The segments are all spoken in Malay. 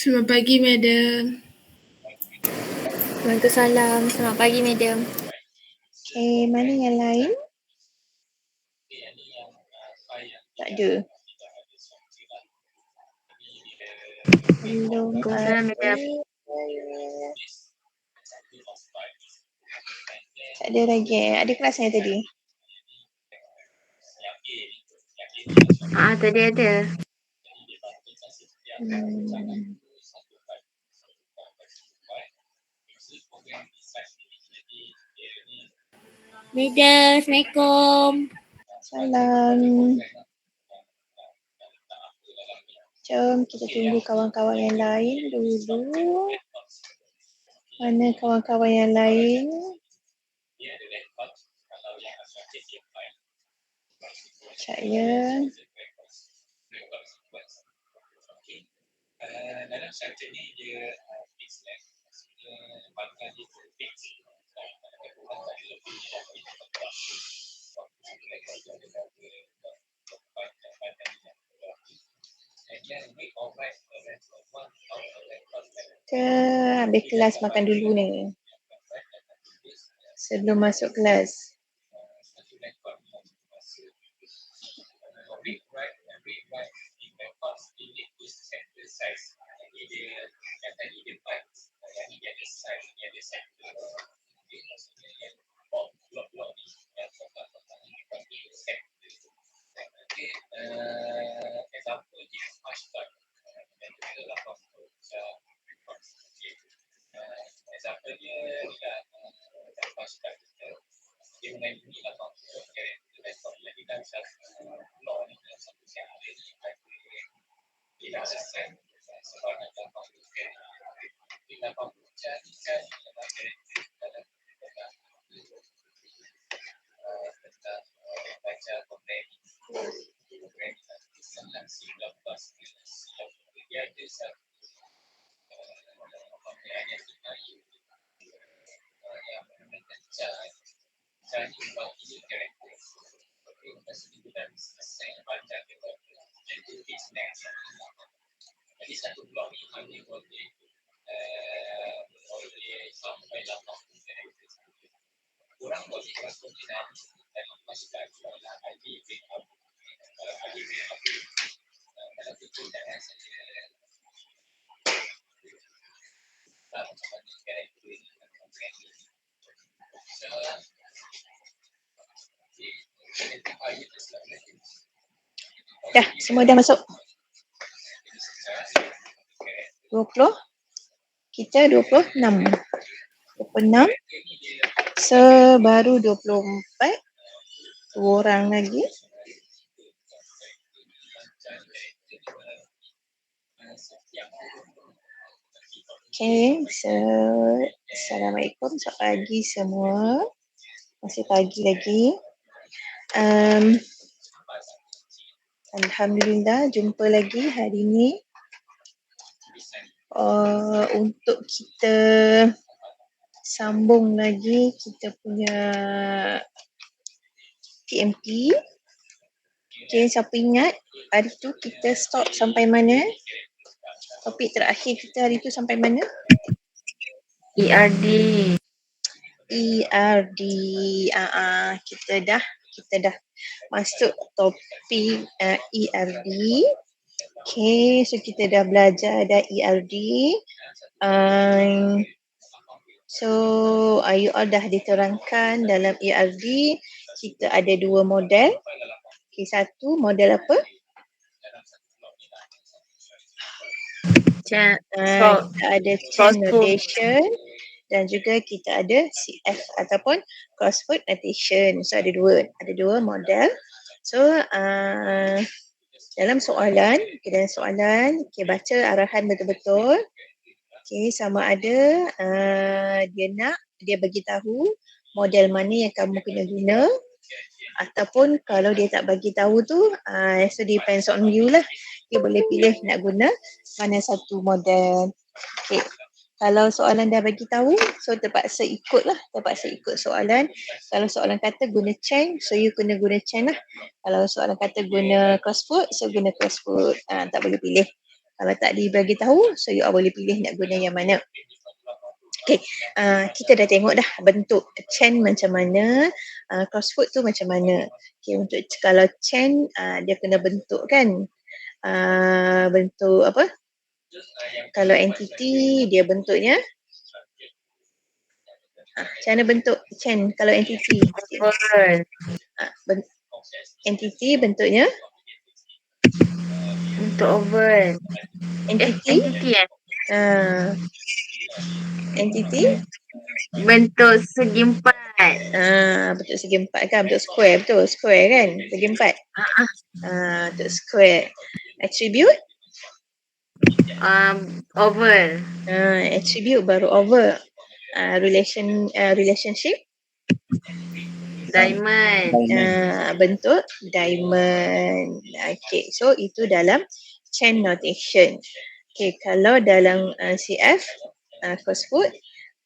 Selamat pagi, Madam. Waalaikumsalam. Selamat pagi, Madam. Okay, mana yang lain? Tak ada. Belum Waalaikumsalam, Madam. Tak ada lagi. Ada kelas yang tadi? Tadi ada. Madam, Assalamualaikum. Salam. Jom kita tunggu kawan-kawan yang lain dulu. Mana kawan-kawan yang lain? Sekejap ya. Kita habis kelas makan dulu ni. Sebelum masuk kelas. Dah, semua dah masuk. 20. Kita 26. 26. Baru 24. 2 orang lagi. Okay, Assalamualaikum. Selamat pagi semua. Masih pagi lagi. Alhamdulillah jumpa lagi hari ni. Untuk kita sambung lagi kita punya PMP. Okay, siapa ingat hari tu kita stop sampai mana? Topik terakhir kita hari tu sampai mana? ERD. ERD. Kita dah masuk topik ERD. Okay, so kita dah belajar dah ERD. So you all dah diterangkan dalam ERD kita ada 2 model. Okay, satu model apa? Kita ada chain notation dan juga kita ada CF ataupun crossword notation. So ada dua model. So dalam soalan, okay, baca arahan betul-betul. Okay, sama ada dia bagi tahu model mana yang kamu kena guna, ataupun kalau dia tak bagi tahu tu, so depends on you lah. Dia boleh pilih nak guna mana satu model. Okay. Kalau soalan dah bagi tahu, so terpaksa ikut soalan. Kalau soalan kata guna chain, so you kena guna chain lah. Kalau soalan kata guna crossword, so guna crossword. Tak boleh pilih. Kalau tak dibagi tahu, so you boleh pilih nak guna yang mana. Okay, kita dah tengok dah bentuk chain macam mana, crossfoot tu macam mana. Okay, untuk kalau chain dia kena bentuk kan, bentuk apa? Kalau entity dia bentuknya, macam mana bentuk chain kalau entity? Oval. Entity bentuknya? Bentuk oval. Entity? Entity Entity? Bentuk segi empat. Bentuk segi empat kan, bentuk square, betul, square kan, segi empat. Bentuk square. Attribute? Oval. Attribute baru oval. Relationship? Diamond. Bentuk diamond. Okay, so itu dalam chain notation. Okay, kalau dalam CF, crossfoot,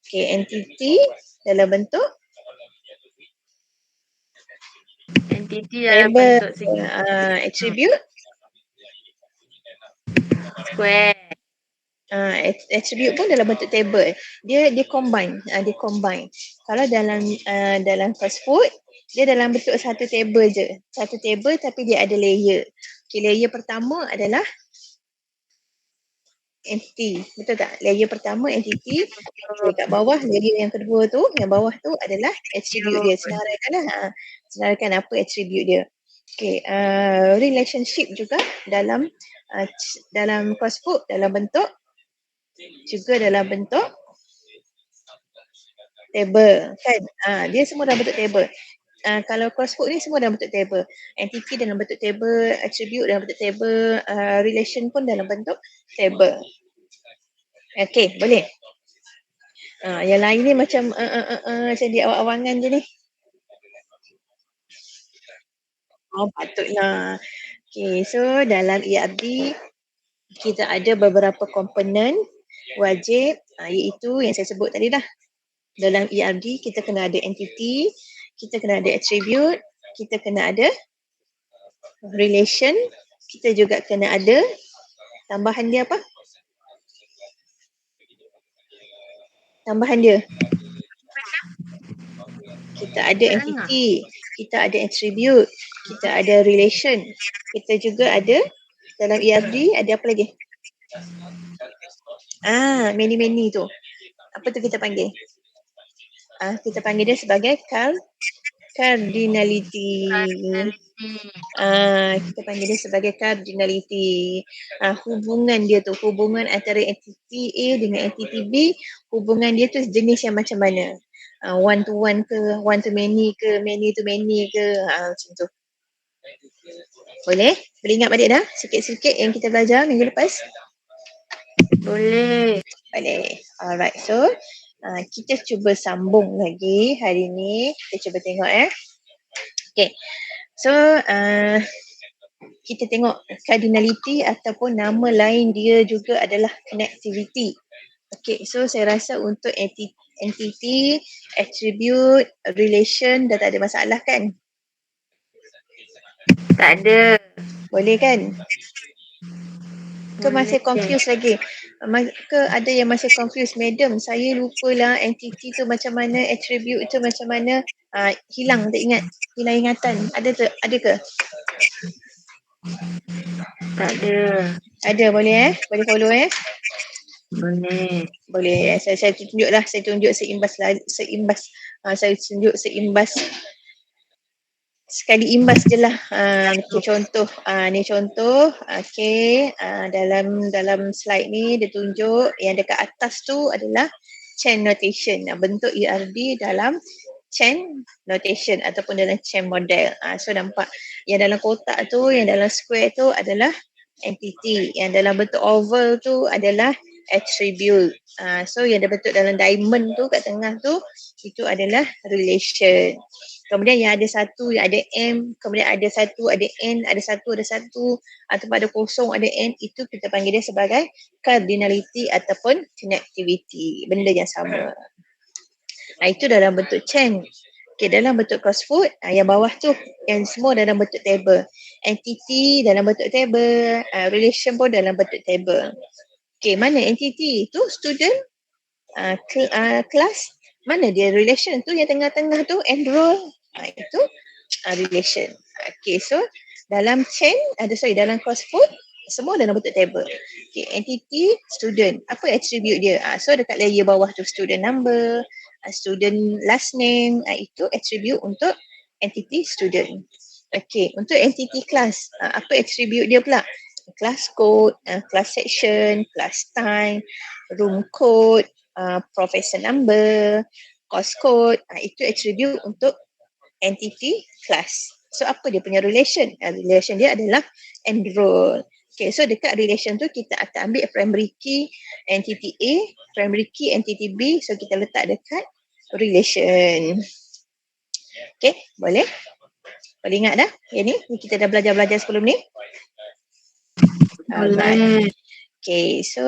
okay, entity dalam bentuk Entity dalam table. bentuk segi Attribute square. Attribute pun dalam bentuk table. Dia combine, dia combine. Kalau dalam crossfoot, dia dalam bentuk satu table je. Satu table tapi dia ada layer. Okay, layer pertama adalah entity. Betul tak? Layer pertama entity. Okay, kat bawah layer yang kedua tu, yang bawah tu adalah attribute dia. Senaraikanlah. Senaraikan apa attribute dia. Okay, relationship juga dalam crossfoot dalam bentuk juga dalam bentuk table kan. Dia semua dalam bentuk table. Kalau crossfoot ni semua dalam bentuk table. Entity dalam bentuk table, attribute dalam bentuk table, relation pun dalam bentuk table. Okay, boleh. Yang lain ni macam di awang-awangan je ni. Patutlah. Okay, so dalam ERD kita ada beberapa komponen wajib, iaitu yang saya sebut tadi dah. Dalam ERD kita kena ada entity, kita kena ada attribute, kita kena ada relation, kita juga kena ada tambahan dia apa? Tambahan dia. Kita ada entity, kita ada attribute, kita ada relation, kita juga ada dalam ERD ada apa lagi? Many tu. Apa tu kita panggil? Kita panggil dia sebagai cardinality. Kita panggil dia sebagai cardinality. Hubungan dia tu, hubungan antara entity A dengan entity B, hubungan dia tu jenis yang macam mana? One to one ke, one to many ke, many to many ke, macam tu. Boleh? Boleh ingat balik dah sikit-sikit yang kita belajar minggu lepas? Boleh. Alright, so kita cuba sambung lagi hari ni. Kita cuba tengok Okay, so kita tengok cardinality ataupun nama lain dia juga adalah connectivity. Okay, so saya rasa untuk entity, attribute, relation dah tak ada masalah kan? Tak ada. Boleh kan? Ke masih confused lagi? Ke ada yang masih confused? Madam, saya lupalah entity tu macam mana, attribute tu macam mana. Hilang tak ingat? Hilang ingatan. Ada ke? Tak ada. Ada, boleh Boleh follow Boleh. Boleh. Saya tunjuklah, saya tunjuk seimbas. Saya tunjuk seimbas. Sekali imbas je lah. Okay, contoh. Ni contoh. Okay. Dalam slide ni dia tunjuk yang dekat atas tu adalah chain notation. Bentuk ERD dalam chain notation ataupun dalam chain model. So nampak yang dalam kotak tu, yang dalam square tu adalah entity. Yang dalam bentuk oval tu adalah attribute. So yang berbentuk dalam diamond tu kat tengah tu, itu adalah relation. Kemudian yang ada satu, yang ada M, kemudian ada satu, ada N, ada satu, atau ada kosong, ada N, itu kita panggil dia sebagai cardinality ataupun connectivity. Benda yang sama. Itu dalam bentuk chain. Okay, dalam bentuk crossfoot, yang bawah tu, yang semua dalam bentuk table. Entity dalam bentuk table, relation pun dalam bentuk table. Okay, mana entity? Tu student, kelas, mana dia relation tu yang tengah-tengah tu enroll, itu relation. Okay, so dalam chain, dalam course code, semua dalam bentuk table. Okay, entity, student. Apa attribute dia? So dekat layer bawah tu student number, student last name, itu attribute untuk entity student. Okay, untuk entity class, apa attribute dia pula? Class code, class section, class time, room code, professor number, course code, itu attribute untuk entity class. So apa dia punya relation? Relation dia adalah enroll. Okay, so dekat relation tu kita akan ambil primary key entity A, primary key entity B, so kita letak dekat relation. Okay, boleh? Boleh ingat dah? Yang ni kita dah belajar-belajar sebelum ni? Boleh. Okay, so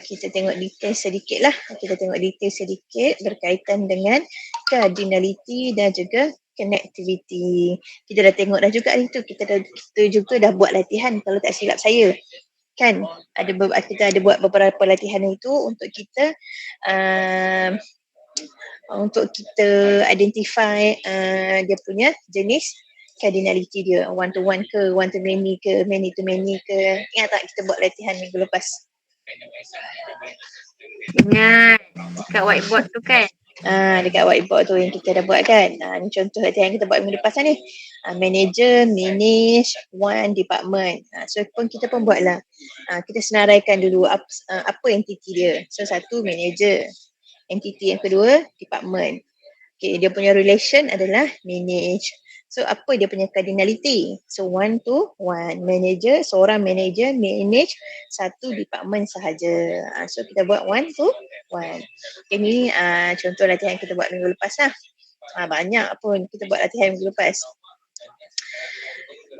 kita tengok detail sedikit lah. Kita tengok detail sedikit berkaitan dengan cardinality dan juga connectivity. Kita dah tengok dah juga hari tu. Kita juga dah buat latihan kalau tak silap saya. Kan? Kita ada buat beberapa latihan itu untuk kita identify dia punya jenis cardinality dia, one to one ke, one to many ke, many to many ke. Ingat tak kita buat latihan minggu lepas? Ingat. Dekat whiteboard tu kan? Dekat whiteboard tu yang kita dah buat kan. Ni contoh latihan kita buat minggu lepas ni. Manager, manage, one department. So kita pun buatlah. Kita senaraikan dulu apa entity dia. So satu manager. Entity yang kedua department. Okay, dia punya relation adalah manage. So apa dia punya cardinality? So one to one, manager, seorang manager manage satu department sahaja. So kita buat one to one. Okay, ni contoh latihan kita buat minggu lepas lah. Banyak pun kita buat latihan minggu lepas.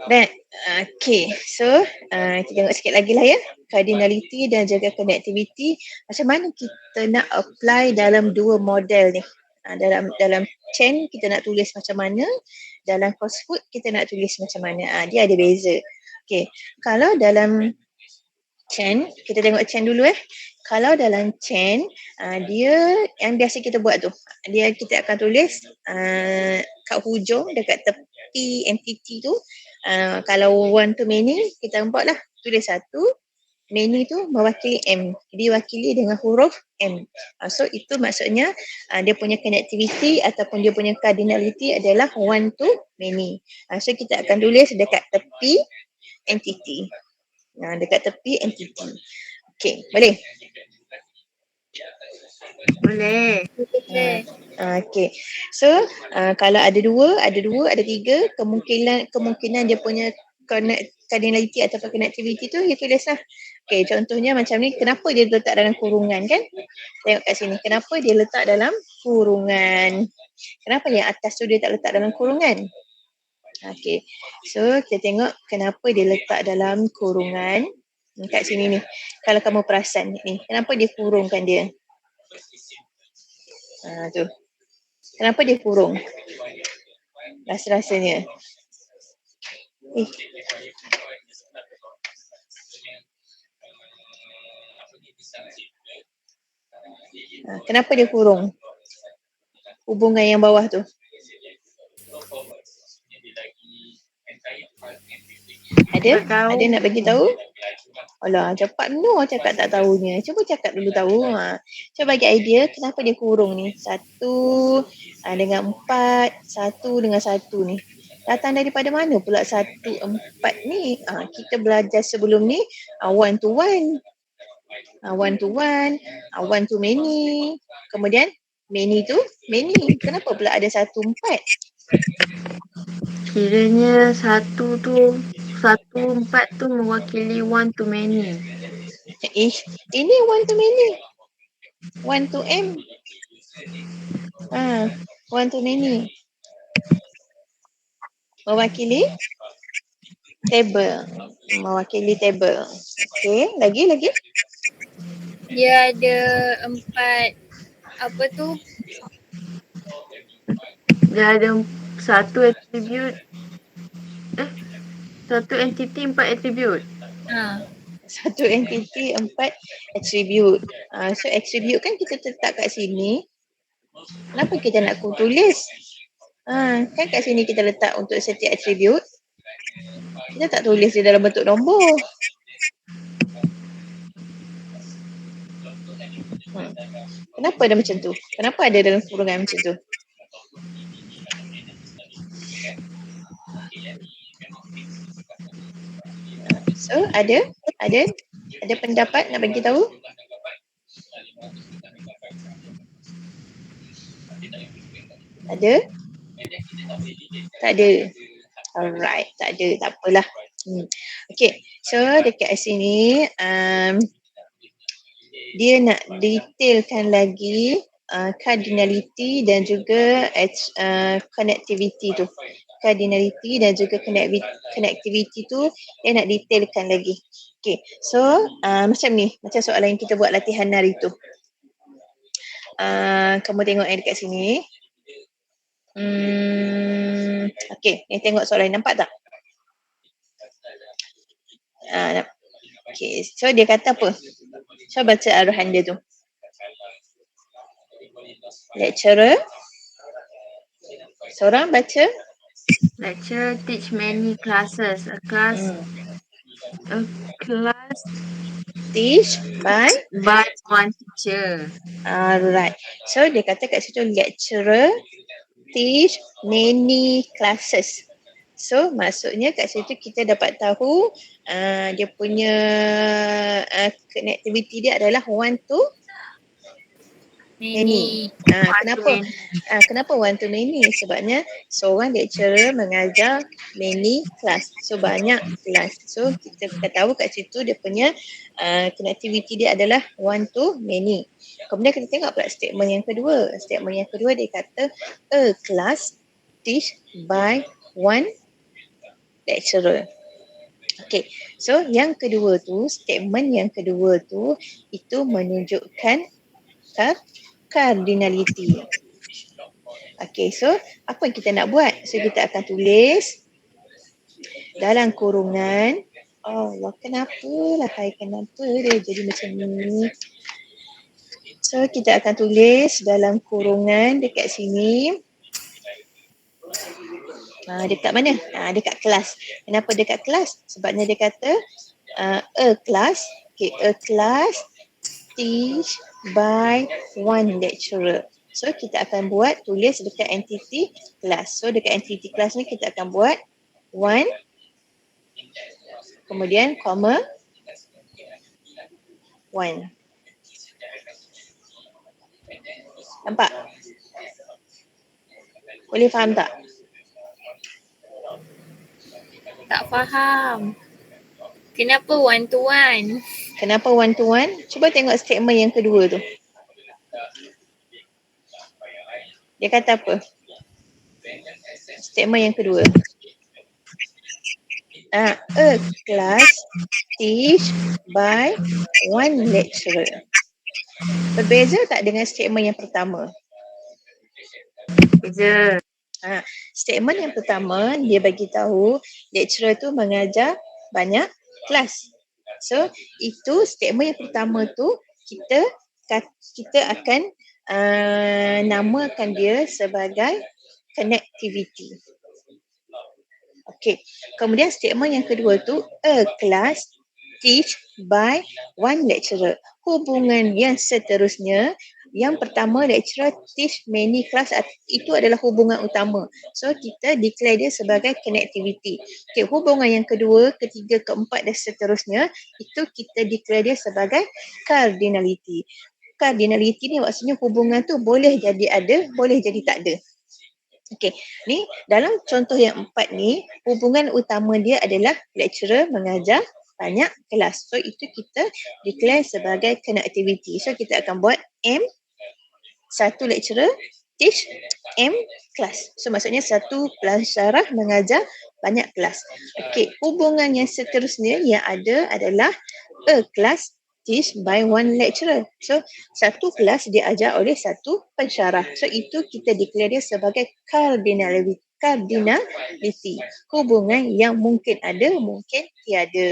Baik, okay, so kita tengok sikit lagi lah ya. Cardinality dan juga connectivity. Macam mana kita nak apply dalam dua model ni? Dalam chain kita nak tulis macam mana, dalam course code kita nak tulis macam mana. Dia ada beza. Okay, kalau dalam chain, kita tengok chain dulu Kalau dalam chain, dia yang biasa kita buat tu, kita akan tulis kat hujung dekat tepi entity tu. Kalau one to many, kita buatlah tulis satu. Many tu mewakili M, diwakili dengan huruf M. So itu maksudnya dia punya connectivity ataupun dia punya cardinality adalah one to many. So kita akan tulis dekat tepi entity. Dekat tepi entity. Okay, boleh? Boleh. Okay. So kalau ada dua, ada tiga, kemungkinan dia punya cardinality atau connectivity tu dia tulislah. Okay, contohnya macam ni, kenapa dia letak dalam kurungan kan? Tengok kat sini, kenapa dia letak dalam kurungan? Kenapa yang atas tu dia tak letak dalam kurungan? Okay, so kita tengok kenapa dia letak dalam kurungan. Kat sini ni, kalau kamu perasan ni, kenapa dia kurungkan dia? Tu. Kenapa dia kurung? Rasa-rasanya. Kenapa dia kurung? Hubungan yang bawah tu. Ada nak bagi tahu? Alah, cepat no cakap tak tahunya. Cuba cakap dulu tahu. Cuba bagi idea kenapa dia kurung ni. Satu dengan empat, satu dengan satu ni. Datang daripada mana pula satu, empat ni? Kita belajar sebelum ni one to one. One to one, one to many. Kemudian many to many. Kenapa pula ada satu, empat? Kiranya satu empat tu mewakili one to many. Ini one to many. One to M. One to many. Mewakili table. Okay, lagi? Dia ada empat, apa tu? Dia ada satu attribute. Satu entiti 4 attribute. Ha. Satu entiti 4 attribute. So attribute kan kita letak kat sini. Kenapa kita nak tulis? Kan kat sini kita letak untuk setiap attribute. Kita tak tulis dia dalam bentuk nombor. Kenapa ada macam tu? Kenapa ada dalam kurungan macam tu? So ada pendapat nak bagi tahu? Ada? Tak ada. Alright, tak ada, tak apalah. Okay, so dekat sini dia nak detailkan lagi cardinality dan juga connectivity tu. Cardinality dan juga connectivity tu dia nak detailkan lagi. Okay, so macam ni, macam soalan yang kita buat latihan hari tu. Kamu tengok yang dekat sini. Okay, ni tengok soalan, nampak tak? Okay, so dia kata apa? So baca arahan dia tu. Lecturer. Seorang baca. Lecturer teach many classes. A class Teach by one teacher. Alright. So dia kata kat situ lecturer teach many classes. So maksudnya kat situ kita dapat tahu dia punya connectivity dia adalah one to many. Kenapa one to many? Sebabnya seorang lecturer mengajar many class. So banyak kelas. So kita tahu kat situ dia punya connectivity dia adalah one to many. Kemudian kita tengok pula statement yang kedua. Statement yang kedua dia kata a class teach by one lecturer. Okay, so yang kedua tu, statement yang kedua tu itu menunjukkan cardinality. Okay, so apa yang kita nak buat? So kita akan tulis dalam kurungan. Allah, kenapa dia jadi macam ni? So kita akan tulis dalam kurungan dekat sini. Dekat mana? Dekat kelas. Kenapa dekat kelas? Sebabnya dia kata a class, okay, a class teach by one lecturer. So kita akan tulis dekat entity class. So dekat entity class ni kita akan buat one, kemudian comma one. Nampak? Boleh faham tak? Tak faham. Kenapa one to one? Kenapa one to one? Cuba tengok statement yang kedua tu. Dia kata apa? Statement yang kedua. A class teach by one lecturer. Berbeza tak dengan statement yang pertama? Beza. Statement yang pertama dia bagi tahu lecturer tu mengajar banyak kelas. So itu statement yang pertama tu kita akan namakan dia sebagai connectivity. Okay. Kemudian statement yang kedua tu a class teach by one lecturer. Hubungan yang seterusnya, yang pertama lecturer teach many class, itu adalah hubungan utama. So kita declare dia sebagai connectivity. Okay, hubungan yang kedua, ketiga, keempat dan seterusnya itu kita declare dia sebagai cardinality. Cardinality ni maksudnya hubungan tu boleh jadi ada, boleh jadi tak ada. Okey, ni dalam contoh yang 4 ni, hubungan utama dia adalah lecturer mengajar banyak kelas. So itu kita declare sebagai connectivity. So kita akan buat M, satu lecturer teach M kelas. So maksudnya satu pensyarah mengajar banyak kelas. Okey, hubungan yang seterusnya yang ada adalah a class teach by one lecturer. So satu kelas diajar oleh satu pensyarah. So itu kita declare dia sebagai cardinality. Hubungan yang mungkin ada, mungkin tiada.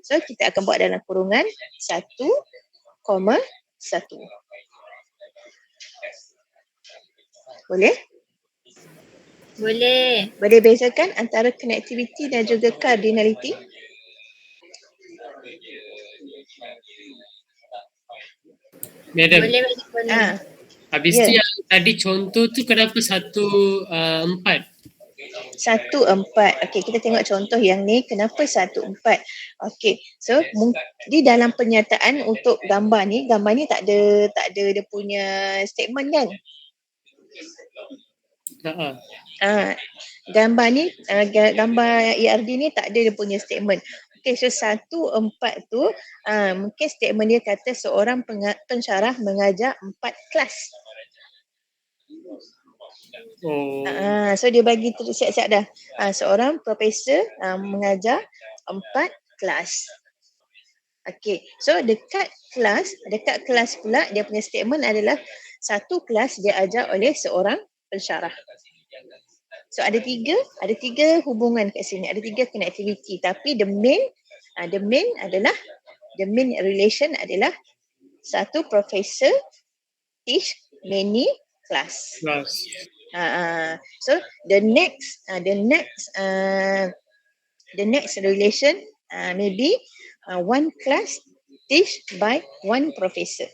So kita akan buat dalam kurungan 1,1. Boleh? Boleh. Boleh bezakan antara connectivity dan juga cardinality? Madam, Boleh, boleh. habis Ya. tu yang tadi contoh tu kenapa 1,4? 1,4. Okey, kita tengok contoh yang ni. Kenapa 1,4? Okey, so di dalam pernyataan untuk gambar ni tak ada dia punya statement kan? Gambar ni, gambar ERD ni tak ada dia punya statement. Okey, so 1,4 tu mungkin statement dia kata seorang pensyarah mengajar 4 kelas. Oh. So dia bagi tu siap-siap dah. Seorang profesor mengajar 4 kelas. Okey, so dekat kelas pula dia punya statement adalah satu kelas dia ajar oleh seorang pensyarah. So ada tiga hubungan kat sini, ada tiga connectivity, tapi the main relation adalah satu profesor teach many class. So the next relation maybe one class teach by one professor,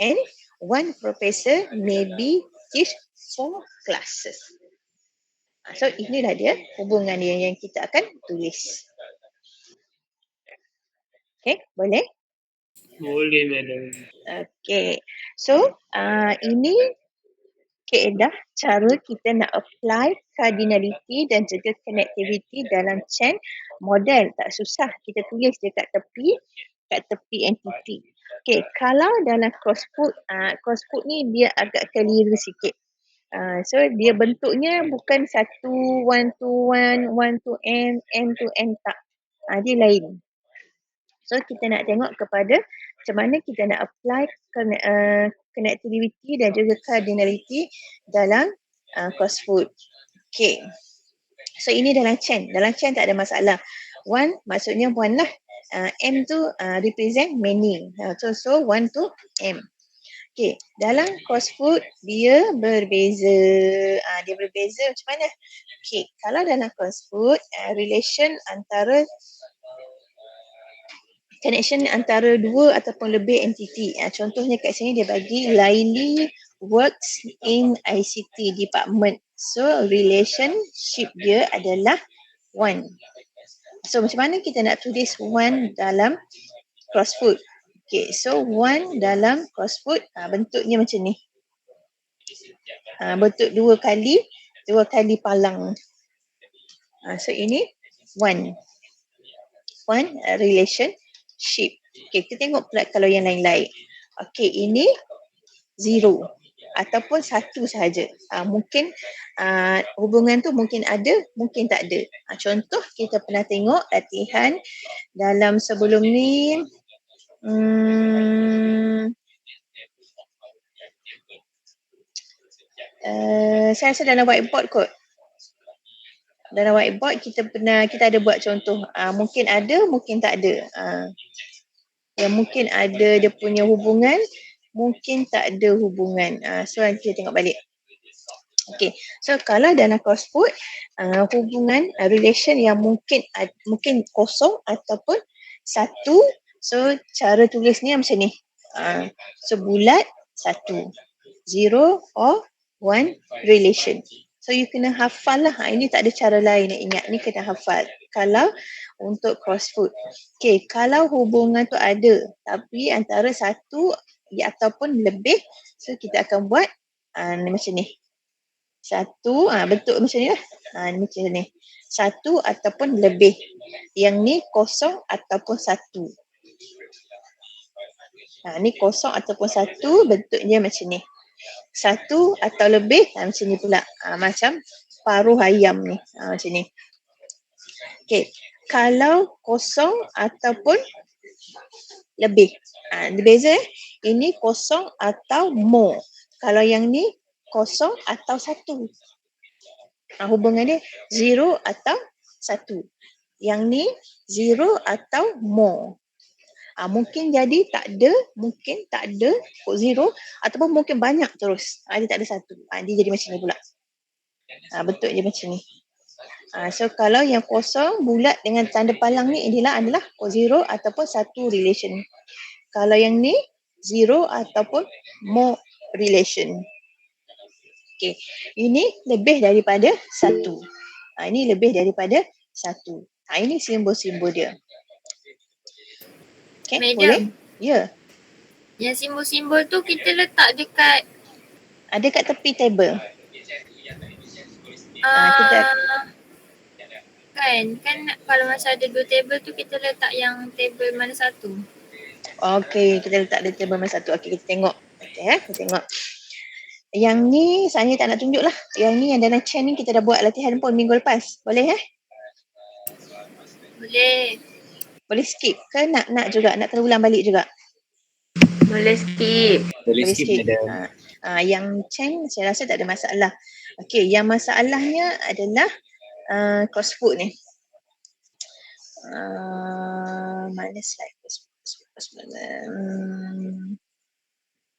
and one professor maybe teach 4 classes. So inilah dia hubungan dia yang kita akan tulis. Okay, boleh? Boleh, Madam. Okay, so ini kaedah cara kita nak apply cardinality dan juga connectivity dalam chain model. Tak susah, kita tulis je kat tepi entity. Okay, kalau dalam crossfoot ni dia agak keliru sikit. So dia bentuknya bukan 1 1 to 1 1 to n to n tak. Dia lain. So kita nak tengok kepada macam mana kita nak apply connectivity dan juga cardinality dalam crossfoot. Okay. So ini dalam chain tak ada masalah. One maksudnya one lah. M tu represent many. So 1 to M. Okay, dalam crossfoot dia berbeza. Dia berbeza macam mana? Okay, kalau dalam crossfoot connection antara dua ataupun lebih entiti. Contohnya kat sini dia bagi Laili works in ICT department. So relationship dia adalah one. So macam mana kita nak tulis one dalam crossfoot? Okay, so one dalam crossfoot bentuknya macam ni. Bentuk dua kali palang. So ini one relationship. Okay, kita tengok pula kalau yang lain-lain. Okay, ini zero ataupun satu sahaja. Mungkin hubungan tu mungkin ada, mungkin tak ada. Contoh kita pernah tengok latihan dalam sebelum ni. Saya rasa dalam whiteboard kot. Dalam whiteboard kita ada buat contoh. Mungkin ada, mungkin tak ada. Yang mungkin ada dia punya hubungan, mungkin tak ada hubungan. So kita tengok balik. Okay, so kalau dalam crossfoot hubungan relation yang mungkin kosong ataupun satu. So cara tulisnya macam ni. So bulat satu, zero or one relation. So you kena hafal lah. Ini tak ada cara lain nak ingat. Ni kena hafal. Kalau untuk crossfoot. Okay, kalau hubungan tu ada tapi antara satu ataupun lebih, so kita akan buat macam ni. Satu, bentuk macam ni lah. Ni macam ni. Satu ataupun lebih. Yang ni kosong ataupun satu. Ni kosong ataupun satu, bentuknya macam ni. Satu atau lebih, macam ni pula. Macam paruh ayam ni. Macam ni. Okay. Kalau kosong ataupun lebih. Dia beza Ini kosong atau more. Kalau yang ni kosong atau satu. Hubungan dia 0 atau 1. Yang ni 0 atau more. Mungkin jadi tak ada, mungkin tak ada kod 0 ataupun mungkin banyak terus. Dia tak ada 1. Dia jadi macam ni pula. Bentuk dia macam ni. So kalau yang kosong bulat dengan tanda palang ni adalah kod 0 ataupun 1 relation. Kalau yang ni 0 ataupun more relation. Okey, ini lebih daripada 1. Ini lebih daripada 1. Ini simbol-simbol dia. Okey, Madam. boleh? Ya. Yang simbol-simbol tu kita letak dekat Ada kat tepi table. kan kalau masa ada 2 table tu kita letak yang table mana satu. Okey, kita letak di table mana satu. Okey, kita tengok. Okey, kita tengok. Yang ni saya tak nak tunjuk lah. Yang ni yang dalam chain ni kita dah buat latihan pun minggu lepas. Boleh Boleh. Boleh skip ke nak juga? Nak kena ulang balik juga? Boleh skip. Boleh skip madam. Yang chain saya rasa tak ada masalah. Okey, yang masalahnya adalah crossfoot ni. Mana slide crossfoot?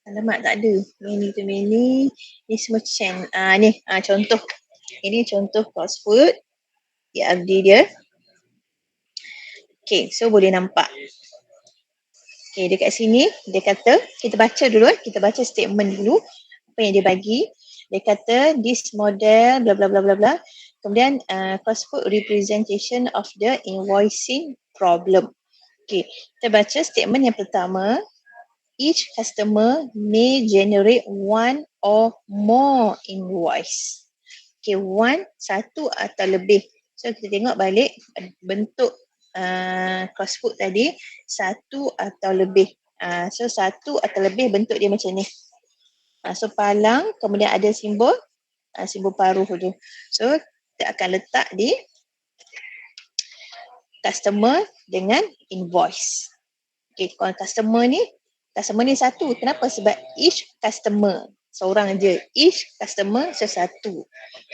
Alamak, tak ada. Many to many. Ni semua chain. Ni contoh. Ini contoh crossfoot. ERD dia. Okay, so boleh nampak. Okay, dekat sini dia kata, kita baca dulu. Kita baca statement dulu. Apa yang dia bagi. Dia kata, this model bla bla bla bla bla. Kemudian crossfoot representation of the invoicing problem. Okay, kita baca statement yang pertama. Each customer may generate one or more invoice. Okay, one, satu atau lebih. So kita tengok balik bentuk crossfoot tadi, satu atau lebih. So satu atau lebih bentuk dia macam ni. So palang, kemudian ada simbol paruh tu. So kita akan letak di customer dengan invoice. Okay, kalau customer ni satu. Kenapa? Sebab each customer seorang je. Each customer sesatu.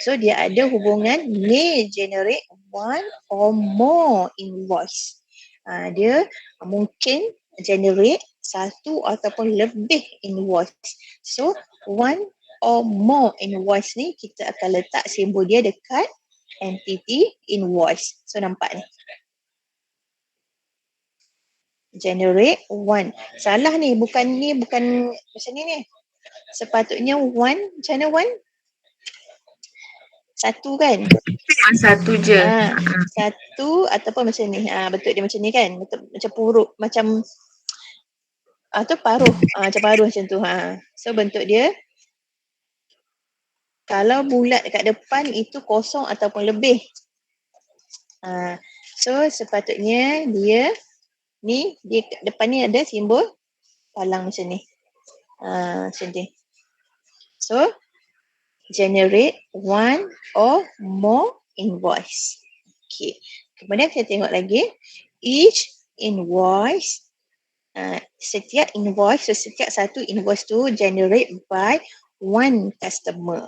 So dia ada hubungan may generate one or more invoice. Dia mungkin generate satu ataupun lebih invoice. So one or more invoice ni kita akan letak simbol dia dekat entity invoice. So nampak ni. Generate one. Salah ni, bukan macam ni. Sepatutnya one, macam mana one? Satu kan? Satu je. Satu ataupun macam ni. Bentuk dia macam ni kan? Bentuk macam puruk, macam tu paruh. Macam paruh macam tu. So bentuk dia, kalau bulat kat depan itu kosong ataupun lebih. So sepatutnya dia depan ni ada simbol palang macam ni. Macam ni. So, generate one or more invoice. Okay. Kemudian kita tengok lagi. Each invoice, setiap invoice, so setiap satu invoice tu generate by one customer.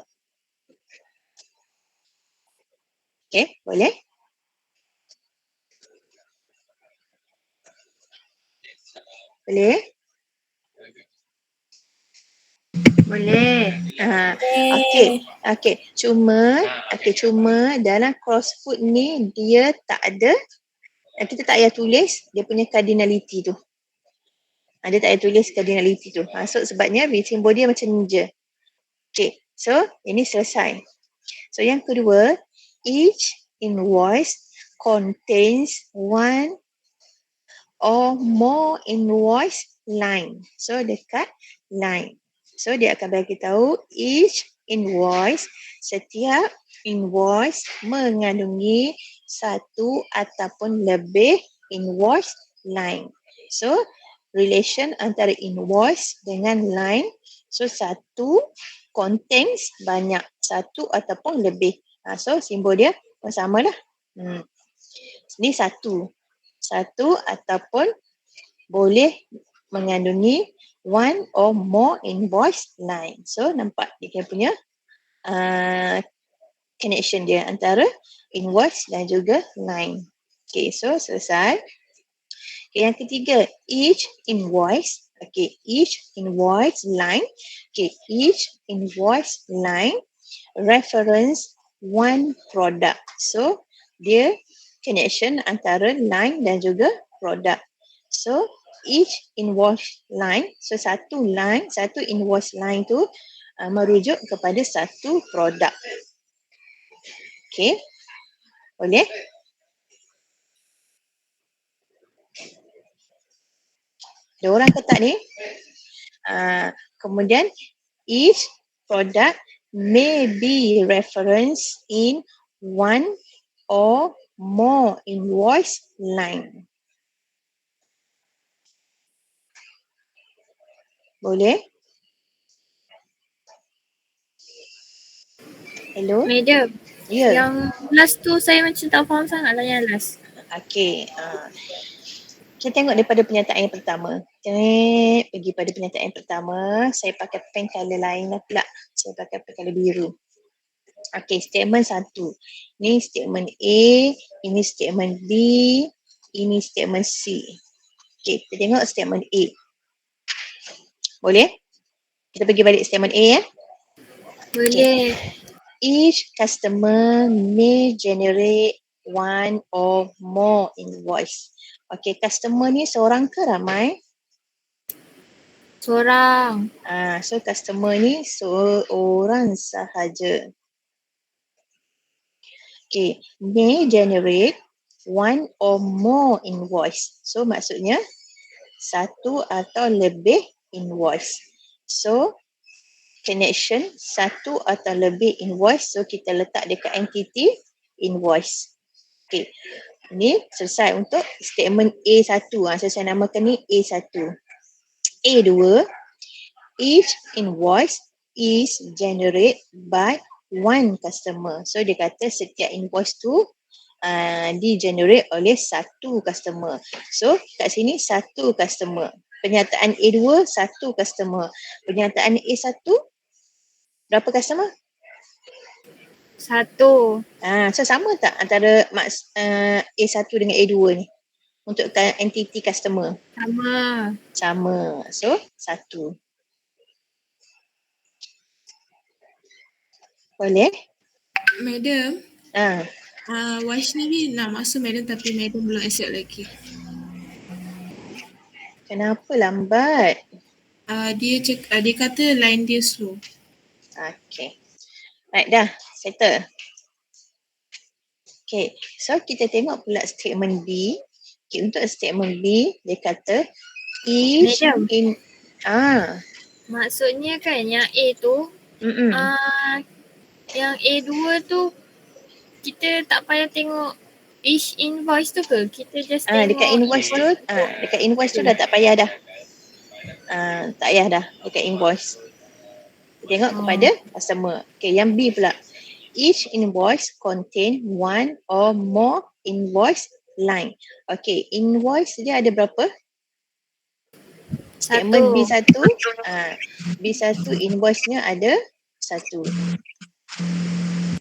Okay, boleh? Boleh? Boleh. Okey. Cuma dalam crossfoot ni dia tak ada, kita tak payah tulis dia punya cardinality tu. Dia tak payah tulis cardinality tu. So sebabnya simbol dia macam ni je. Okey. So ini selesai. So yang kedua, each invoice contains one or more invoice line. So dekat line. So dia akan bagi tahu each invoice, setiap invoice mengandungi satu ataupun lebih invoice line. So relation antara invoice dengan line, so satu contains banyak, satu ataupun lebih. So simbol dia sama lah. Ini satu ataupun boleh mengandungi one or more invoice line. So nampak dia punya connection dia antara invoice dan juga line. Okay, so selesai. Okay, yang ketiga, each invoice. Okay, each invoice line. Okay, each invoice line reference one product. So, dia connection antara line dan juga product. So, each invoice line, so satu line, satu invoice line tu merujuk kepada satu produk. Okay, boleh? Ada orang ke tak ni? Kemudian, each product may be referenced in one or more invoice line. Boleh? Hello? Madam, Ya. yang last tu saya macam tak faham sangat lah yang last. Okey. Kita tengok daripada pernyataan yang pertama. Pergi pada pernyataan yang pertama. Saya pakai pen colour lain lah pula. Saya pakai pen colour biru. Okey, statement 1. Ni statement A, ini statement B, ini statement C. Okey, kita tengok statement A. Boleh? Kita pergi balik statement A ya. Boleh. Each customer may generate one or more invoice. Okay, customer ni seorang ke ramai? Seorang. So customer ni seorang sahaja. Okay, may generate one or more invoice. So maksudnya satu atau lebih invoice. So connection satu atau lebih invoice, so kita letak dekat entity invoice. Okay, ni selesai untuk statement A1. So saya namakan ni A1. A2, each invoice is generated by one customer. So dia kata setiap invoice tu di-generate oleh satu customer. So kat sini satu customer. Pernyataan A2 satu customer. Pernyataan A1 berapa customer? Satu. So sama tak antara A1 dengan A2 ni? Untuk entity customer. Sama. Sama. So, satu. Boleh? Madam, Ah, Waishni ni nak masuk madam tapi madam belum accept lagi. Kenapa lambat? Dia kata line dia slow. Okay. Right, dah. Settle. Okay. So, kita tengok pula statement B. Okay, untuk statement B, dia kata each Madam. in... Maksudnya kan yang A tu, yang A2 tu kita tak payah tengok each invoice tu ke? Kita just tengok dekat invoice tu dah tak payah dah. Tak payah dah dekat invoice. Tengok kepada customer. Okay, yang B pula. Each invoice contain one or more invoice line. Okay, invoice dia ada berapa? Statement B1. B1 invoice-nya ada satu.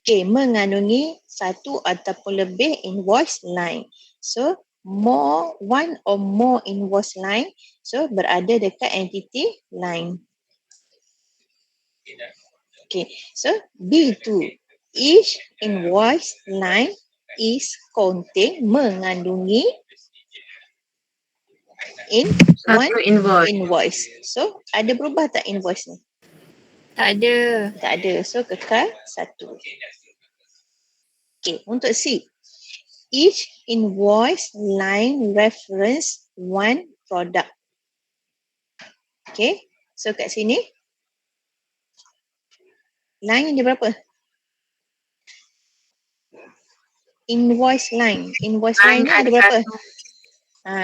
Okay, mengandungi satu ataupun lebih invoice line. So, one or more invoice line. So, berada dekat entity line. Okay, so B2. Each invoice line is contain mengandungi one invoice. So, ada berubah tak invoice ni? Tak ada. Tak ada. So, kekal satu. Okay, untuk C. Each invoice line reference one product. Okay, so kat sini line dia berapa? Invoice line. Invoice line dia ada berapa?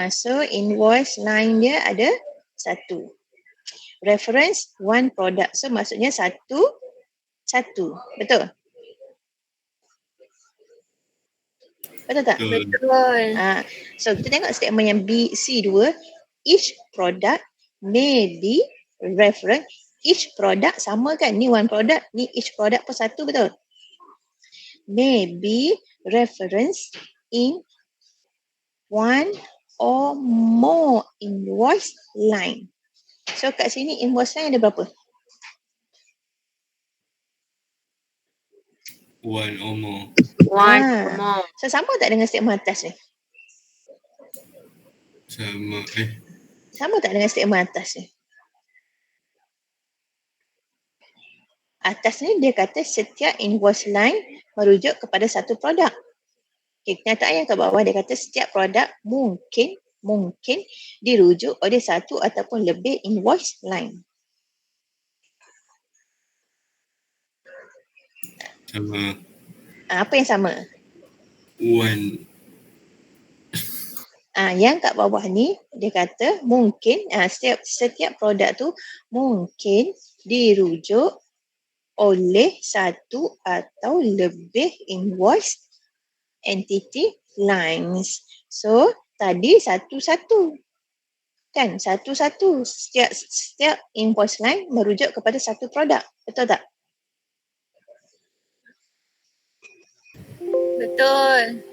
So invoice line dia ada satu. Reference one product. So maksudnya satu. Betul? Betul tak? Betul. So kita tengok statement yang C2. Each product may be reference. Each product sama kan? Ni one product, ni each product pun satu, betul? may be referenced in one or more invoice line. So kat sini invoice line ada berapa? One or more. One Ah. or more. So sama tak dengan statement atas ni? Sama. Sama tak dengan statement atas ni? Atas ni dia kata setiap invoice line merujuk kepada satu produk. Okay, kenyataan yang kat bawah dia kata setiap produk mungkin dirujuk oleh satu ataupun lebih invoice line. Sama. Apa yang sama? One. Yang kat bawah ni dia kata mungkin setiap produk tu mungkin dirujuk oleh satu atau lebih invoice entity lines. So tadi satu-satu. Kan? Satu-satu. Setiap invoice line merujuk kepada satu produk. Betul tak? Betul.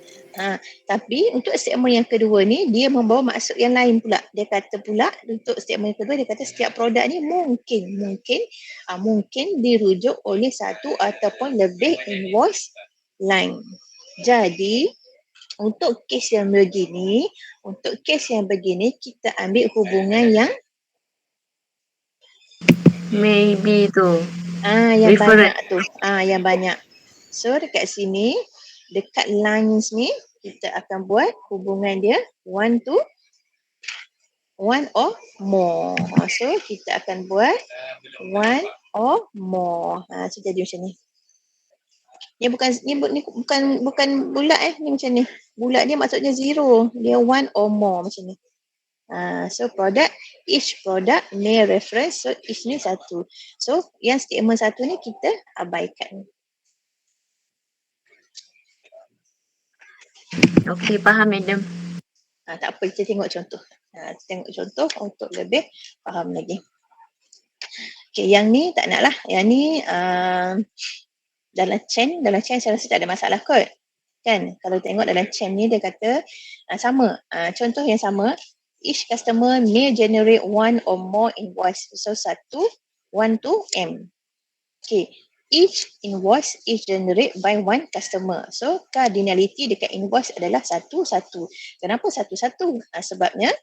Tapi untuk statement yang kedua ni dia membawa maksud yang lain pula. Dia kata pula untuk statement yang kedua dia kata setiap produk ni mungkin dirujuk oleh satu ataupun lebih invoice line. Jadi untuk kes yang begini kita ambil hubungan yang Maybe tu. yang Reference. banyak tu. Yang banyak. So dekat sini dekat lines ni kita akan buat hubungan dia one or more. So kita akan buat one or more. So jadi macam ni. Ni bukan bulat ni macam ni. Bulat dia maksudnya zero. Dia one or more macam ni. So each product may reference. So each ni satu. So yang statement satu ni kita abaikan. Okey, faham madam. Tak apa, kita tengok contoh. Tengok contoh untuk lebih faham lagi. Okay, yang ni tak nak lah. Yang ni dalam chain saya rasa tak ada masalah kot. Kan? Kalau tengok dalam chain ni dia kata sama. Contoh yang sama. Each customer may generate one or more invoice. So 1 to M. Okay. Each invoice is generated by one customer. So cardinality dekat invoice adalah satu-satu. Kenapa satu-satu? Sebabnya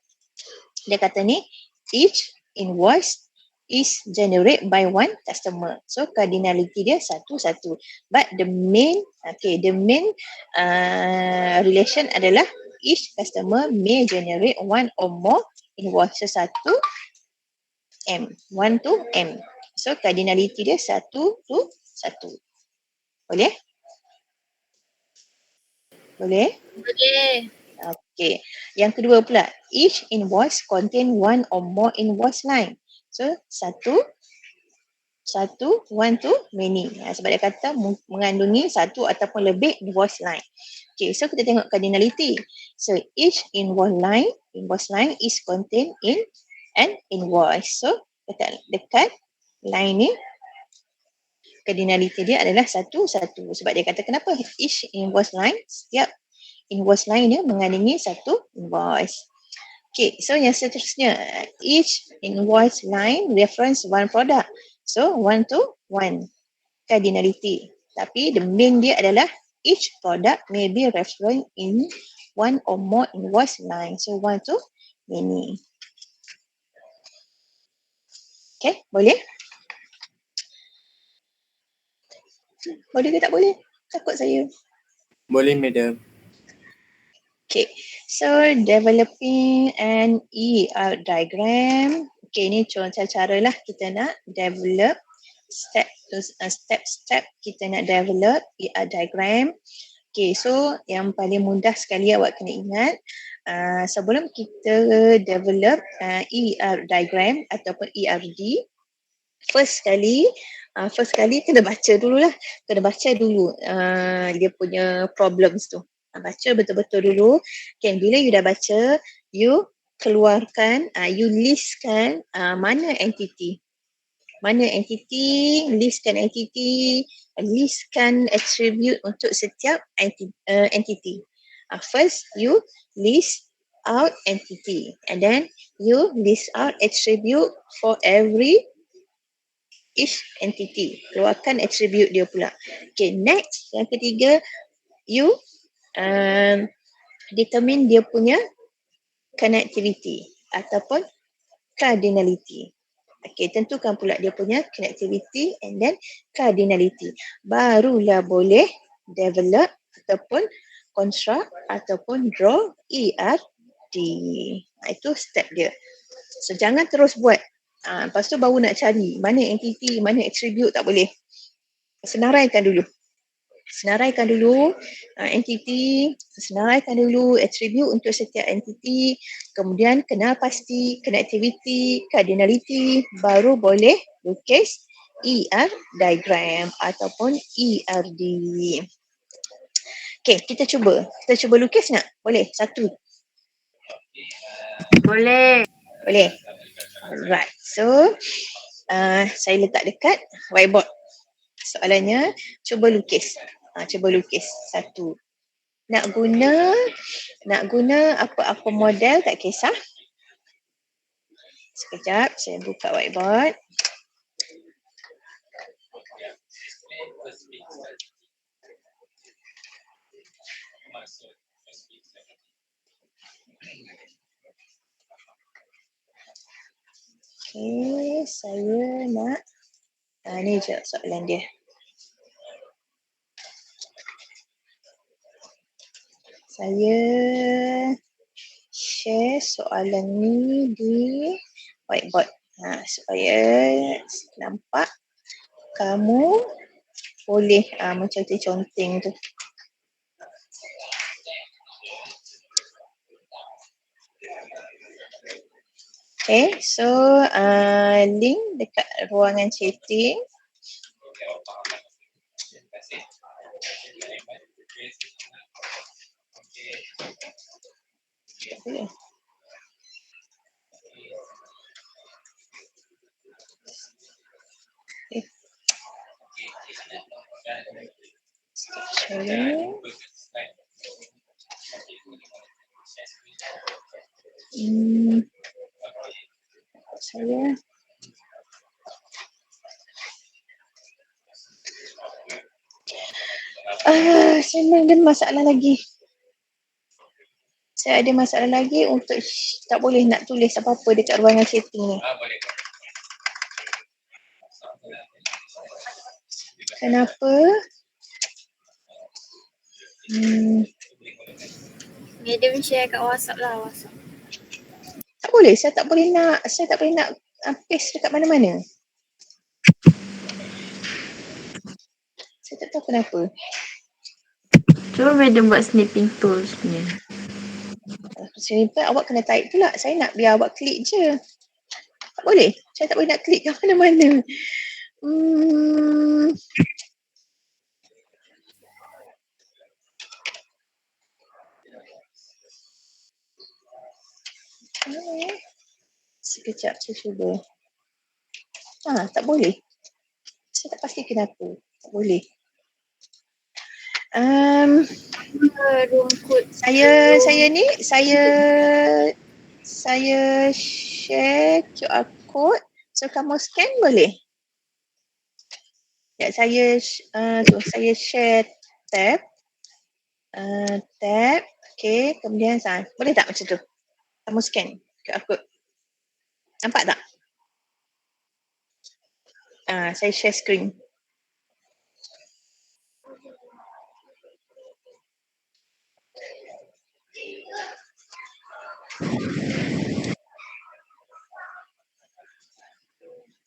dia kata ni each invoice is generated by one customer. So cardinality dia satu-satu. But the main relation adalah each customer may generate one or more invoice. So 1 to M. So cardinality dia 1 to 1. Boleh? Boleh? Boleh. Okay. Yang kedua pula, each invoice contain one or more invoice line. So one to many. Sebab dia kata mengandungi satu ataupun lebih invoice line. Okay, so kita tengok cardinality. So each invoice line is contained in an invoice. So dekat line ni cardinality dia adalah satu-satu. Sebab dia kata kenapa each invoice line, setiap invoice line dia mengandungi satu invoice. Okay, so yang seterusnya, each invoice line reference one product. So 1 to 1 cardinality. Tapi the main dia adalah each product may be referenced in one or more invoice line. So 1 to many. Okay, boleh? Boleh ke tak boleh? Takut saya. Boleh, madam. Okay, so developing an ER diagram. Okay, ni contoh cara lah kita nak develop step kita nak develop ER diagram. Okay, so yang paling mudah sekali awak kena ingat sebelum kita develop ER diagram ataupun ERD, first kali kena baca dulu dia punya problems tu. Baca betul-betul dulu. Okay, bila you dah baca, you keluarkan, you listkan mana entity. Mana entity, listkan entity, listkan attribute untuk setiap entity. First, you list out entity and then you list out attribute for each entity. Keluarkan attribute dia pula. Okay, next, yang ketiga, you determine dia punya connectivity ataupun cardinality. Okay, tentukan pula dia punya connectivity and then cardinality. Barulah boleh develop ataupun construct ataupun draw ERD. Itu step dia. So jangan terus buat. Lepas tu baru nak cari mana entity, mana attribute, tak boleh. Senaraikan dulu. Senaraikan dulu entity, senaraikan dulu attribute untuk setiap entity, kemudian kenal pasti connectivity, cardinality, baru boleh lukis ER diagram ataupun ERD. Okay, kita cuba lukis nak? Boleh? Satu. Boleh. Boleh? Alright, so saya letak dekat whiteboard. Soalannya, cuba lukis. Cuba lukis satu. Nak guna apa-apa model tak kisah. Sekejap, saya buka whiteboard. Okay, saya nak ni je soalan dia. Saya share soalan ni di whiteboard supaya nampak kamu boleh menconteng-conteng tu. Okay, so link dekat ruangan chatting. Okay. Sharing. Saya ada masalah lagi. Saya ada masalah lagi untuk tak boleh nak tulis apa-apa dekat ruangan chatting ni. Kenapa? Madam share kat WhatsApp lah, WhatsApp. Tak boleh, saya tak boleh nak paste dekat mana-mana. Saya tak tahu kenapa. Cuba madam buat snipping tool punya. Simple, awak kena type pula. Saya nak biar awak klik je. Tak boleh. Saya tak boleh nak klik kat mana-mana. Sekejap saya cuba. Tak boleh. Saya tak pasti kenapa. Tak boleh. Saya share QR code. So kamu scan boleh? Ya, saya share tab. Tab. Okay, kemudian boleh tak macam tu? Kamu scan QR code. Nampak tak? Saya share screen.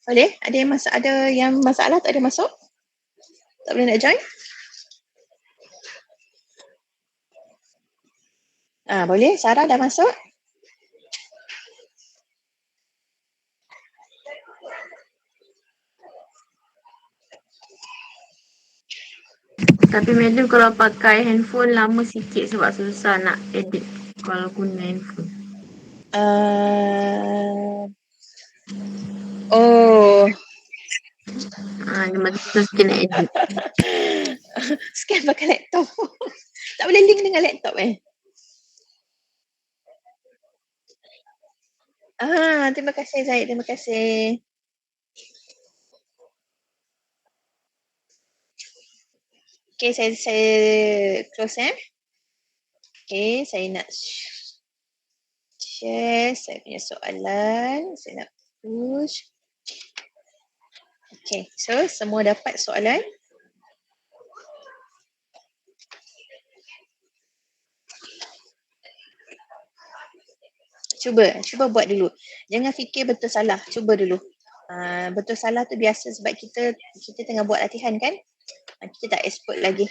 Boleh? Ada yang masalah tak ada masuk? Tak boleh nak join? Boleh? Sarah dah masuk? Tapi madam kalau pakai handphone lama sikit sebab susah nak edit kalau guna handphone. Oh, masa tu kita nak edit. Scan pakai laptop. Tak boleh link dengan laptop terima kasih Zaid, terima kasih. Okay, saya close Okay, saya nak share saya punya soalan. Saya nak push. Okay, so semua dapat soalan? Cuba buat dulu. Jangan fikir betul salah, cuba dulu. Betul salah tu biasa sebab kita tengah buat latihan kan? Kita tak expert lagi.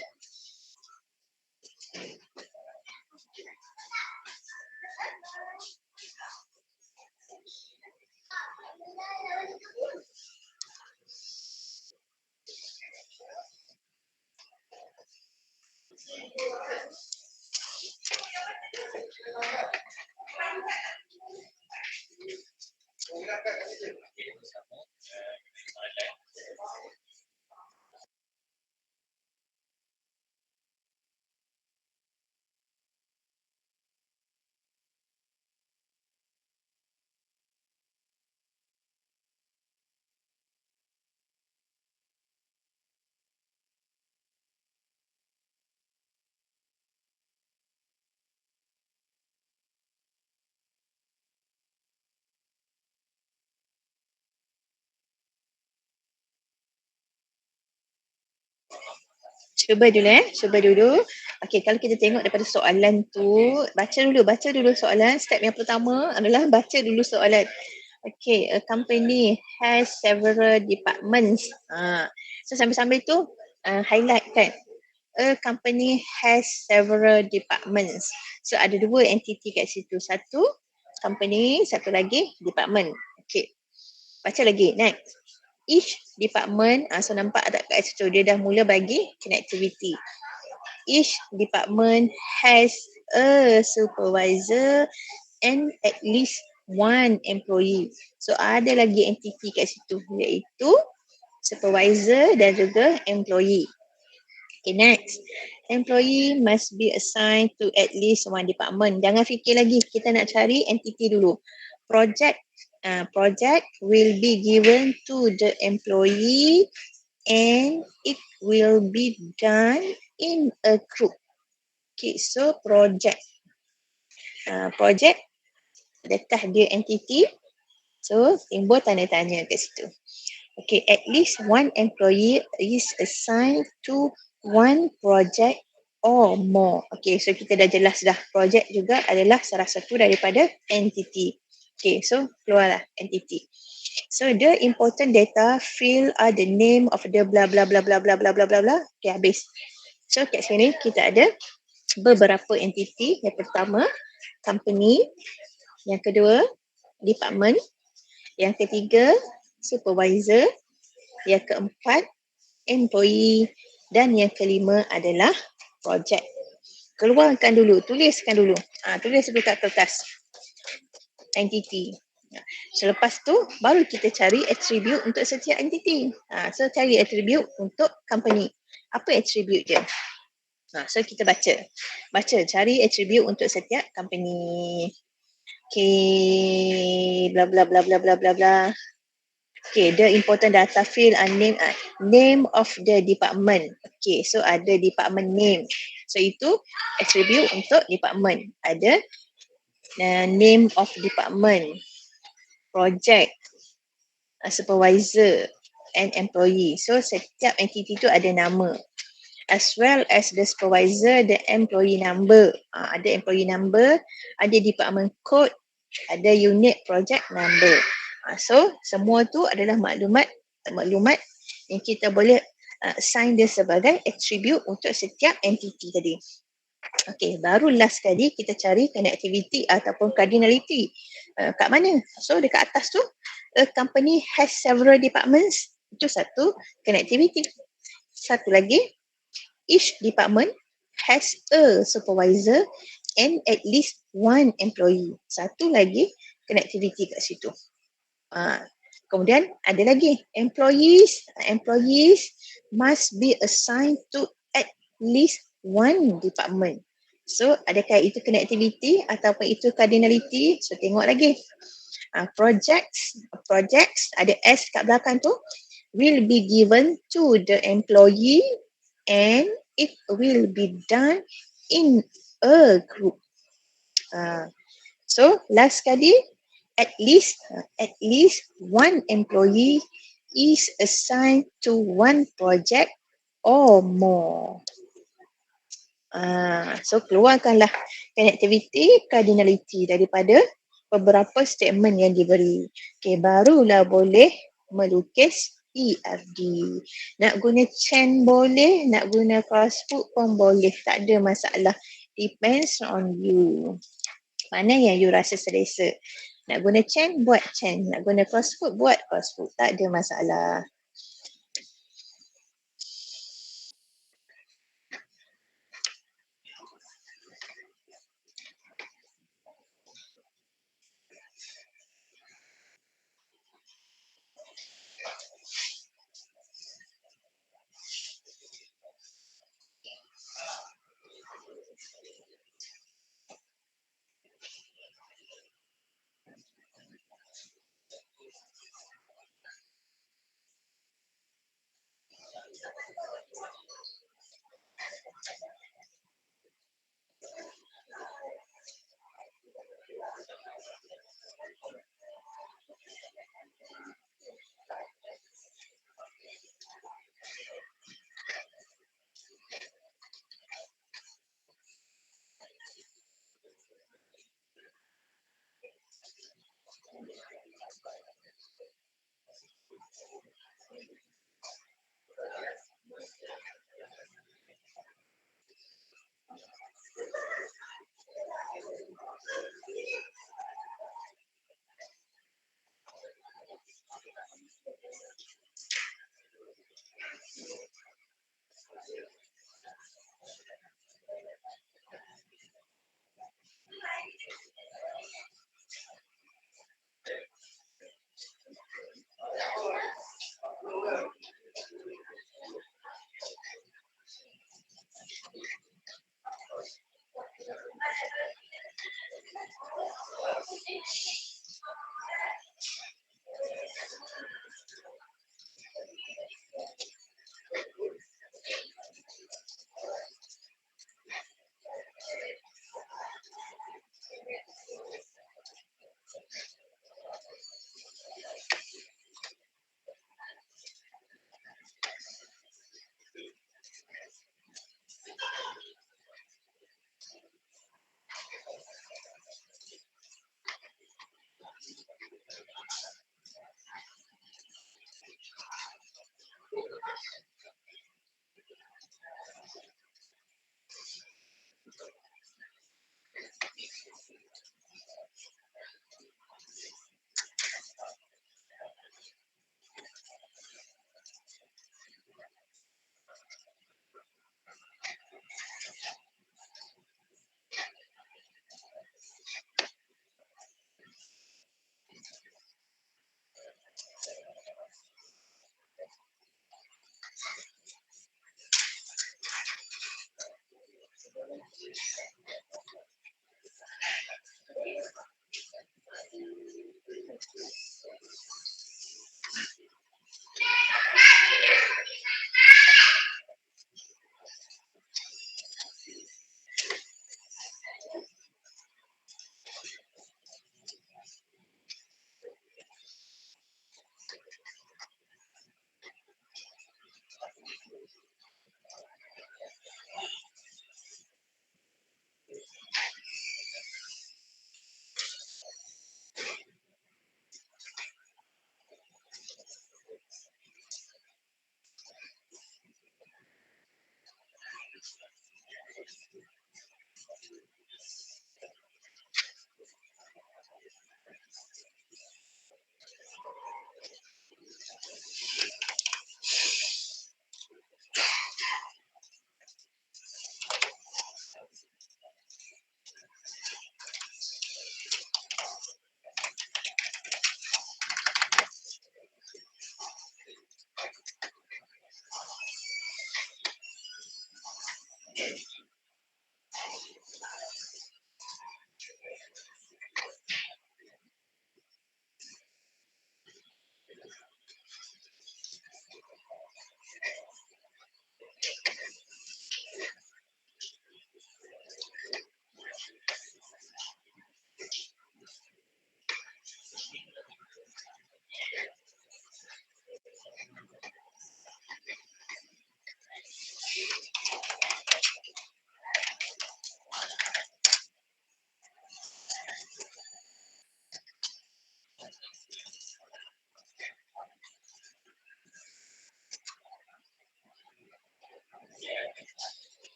Cuba dulu. Okey, kalau kita tengok daripada soalan tu, baca dulu soalan. Step yang pertama adalah baca dulu soalan. Okay, a company has several departments. So sambil-sambil tu highlight kan. A company has several departments. So ada dua entity kat situ. Satu company, satu lagi department. Okay, baca lagi. Next. Each department, so nampak tak kat situ, dia dah mula bagi connectivity. Each department has a supervisor and at least one employee. So ada lagi entity kat situ iaitu supervisor dan juga employee. Okay, next. Employee must be assigned to at least one department. Jangan fikir lagi, kita nak cari entity dulu. Project will be given to the employee and it will be done in a group. Okay, so project. Project, adakah dia entity? So, timbul tanda tanya kat situ. Okay, at least one employee is assigned to one project or more. Okay, so kita dah jelas dah. Project juga adalah salah satu daripada entity. Okay, so keluarlah entity. So the important data field are the name of the blah blah blah blah blah blah blah blah blah. Okay, habis. So kat sini kita ada beberapa entity. Yang pertama, company. Yang kedua, department. Yang ketiga, supervisor. Yang keempat, employee. Dan yang kelima adalah project. Keluarkan dulu, tuliskan dulu. Tulis dulu kat kertas. Entity. Selepas tu baru kita cari attribute untuk setiap entity. So cari attribute untuk company. Apa attribute dia? So kita baca cari attribute untuk setiap company. Okay, bla bla bla bla bla bla bla. Okay, the important data field are name of the department. Okay, so ada department name. So itu attribute untuk department. Ada name of department, project, supervisor and employee. So setiap entity tu ada nama. As well as the supervisor, the employee number. Ada employee number, ada department code, ada unit project number. So semua tu adalah maklumat yang kita boleh assign dia sebagai attribute untuk setiap entity tadi. Okay, baru last sekali kita cari connectivity ataupun cardinality. Kat mana? So dekat atas tu, a company has several departments. Itu satu, connectivity. Satu lagi, each department has a supervisor and at least one employee. Satu lagi, connectivity kat situ. Kemudian ada lagi employees must be assigned to at least one department. So adakah itu connectivity ataupun itu cardinality? So tengok lagi. Projects ada S kat belakang tu will be given to the employee and it will be done in a group. So last sekali, at least one employee is assigned to one project or more. So keluarkanlah connectivity, cardinality daripada beberapa statement yang diberi. Okay, barulah boleh melukis ERD. Nak guna chain boleh, nak guna crossfoot pun boleh, tak ada masalah. Depends on you. Mana yang you rasa selesa. Nak guna chain, buat chain. Nak guna crossfoot, buat crossfoot. Tak ada masalah.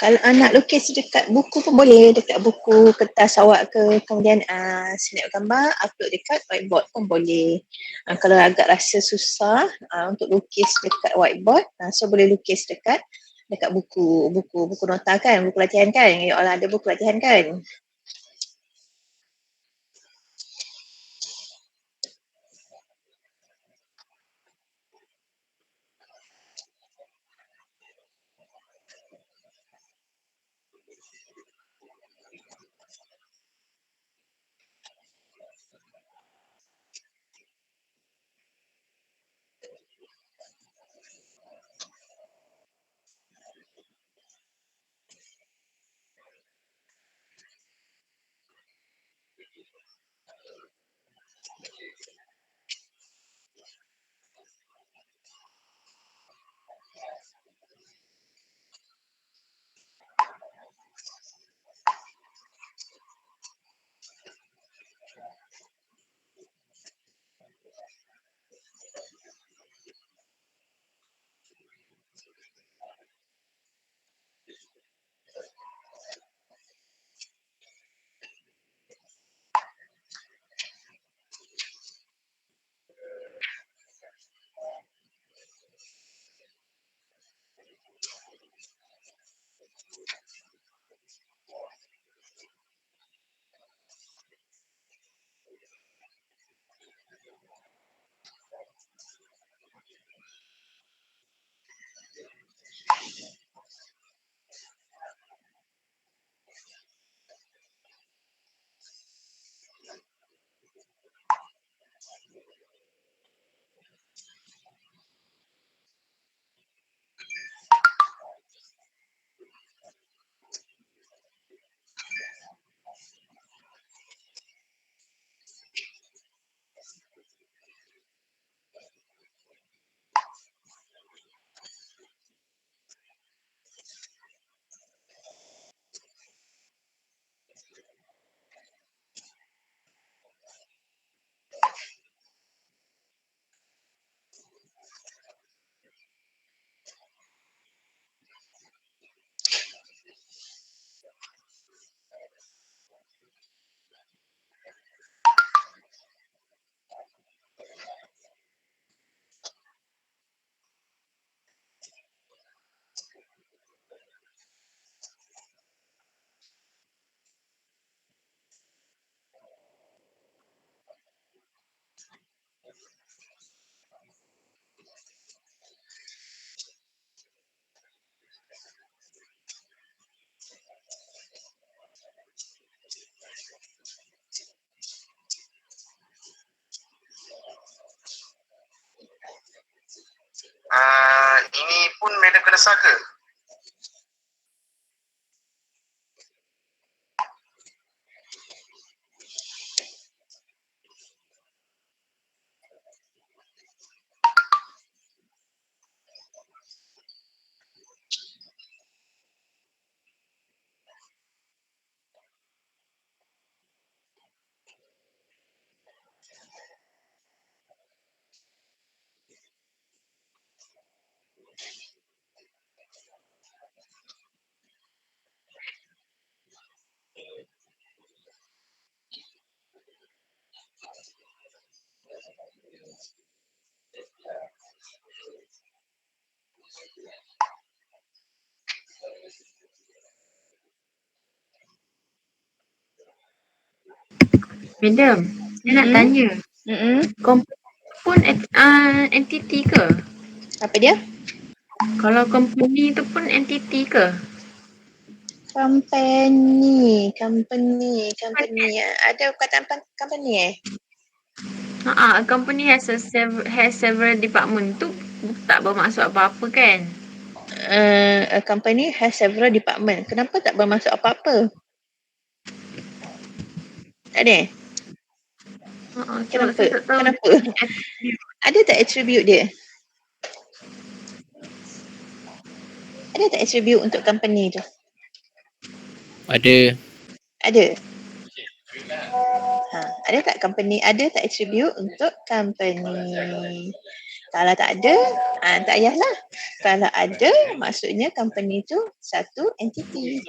Kalau nak lukis dekat buku pun boleh, dekat buku kertas awak ke, kemudian snap gambar, upload dekat whiteboard pun boleh. Kalau agak rasa susah untuk lukis dekat whiteboard, so boleh lukis dekat buku nota kan, buku latihan kan. You all ada buku latihan kan? Ini pun madam kena saga. Madam, saya nak tanya. Company pun entity ke? Apa dia? Kalau company tu pun entity ke? Company. Ada perkataan company A company has several department tu tak bermaksud apa-apa kan? A company has several department. Kenapa tak bermaksud apa-apa? Tak ada? Sebab Kenapa? saya tak tahu Kenapa? Ada tak attribute dia? Ada tak attribute untuk company tu? Ada. Ada. Ada tak company, ada tak attribute untuk company? Kalau tak ada, tak payahlah. Kalau ada, maksudnya company tu satu entity.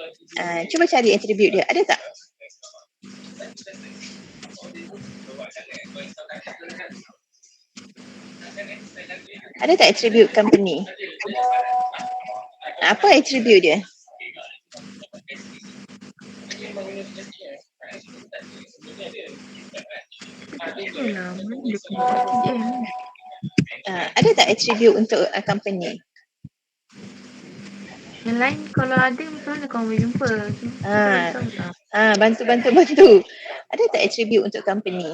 Cuba cari attribute dia. Ada tak? Ada tak attribute company? Apa attribute dia? Ada tak attribute untuk company? Yang lain kalau ada macam mana kau boleh jumpa? Bantu. Ada tak attribute untuk company?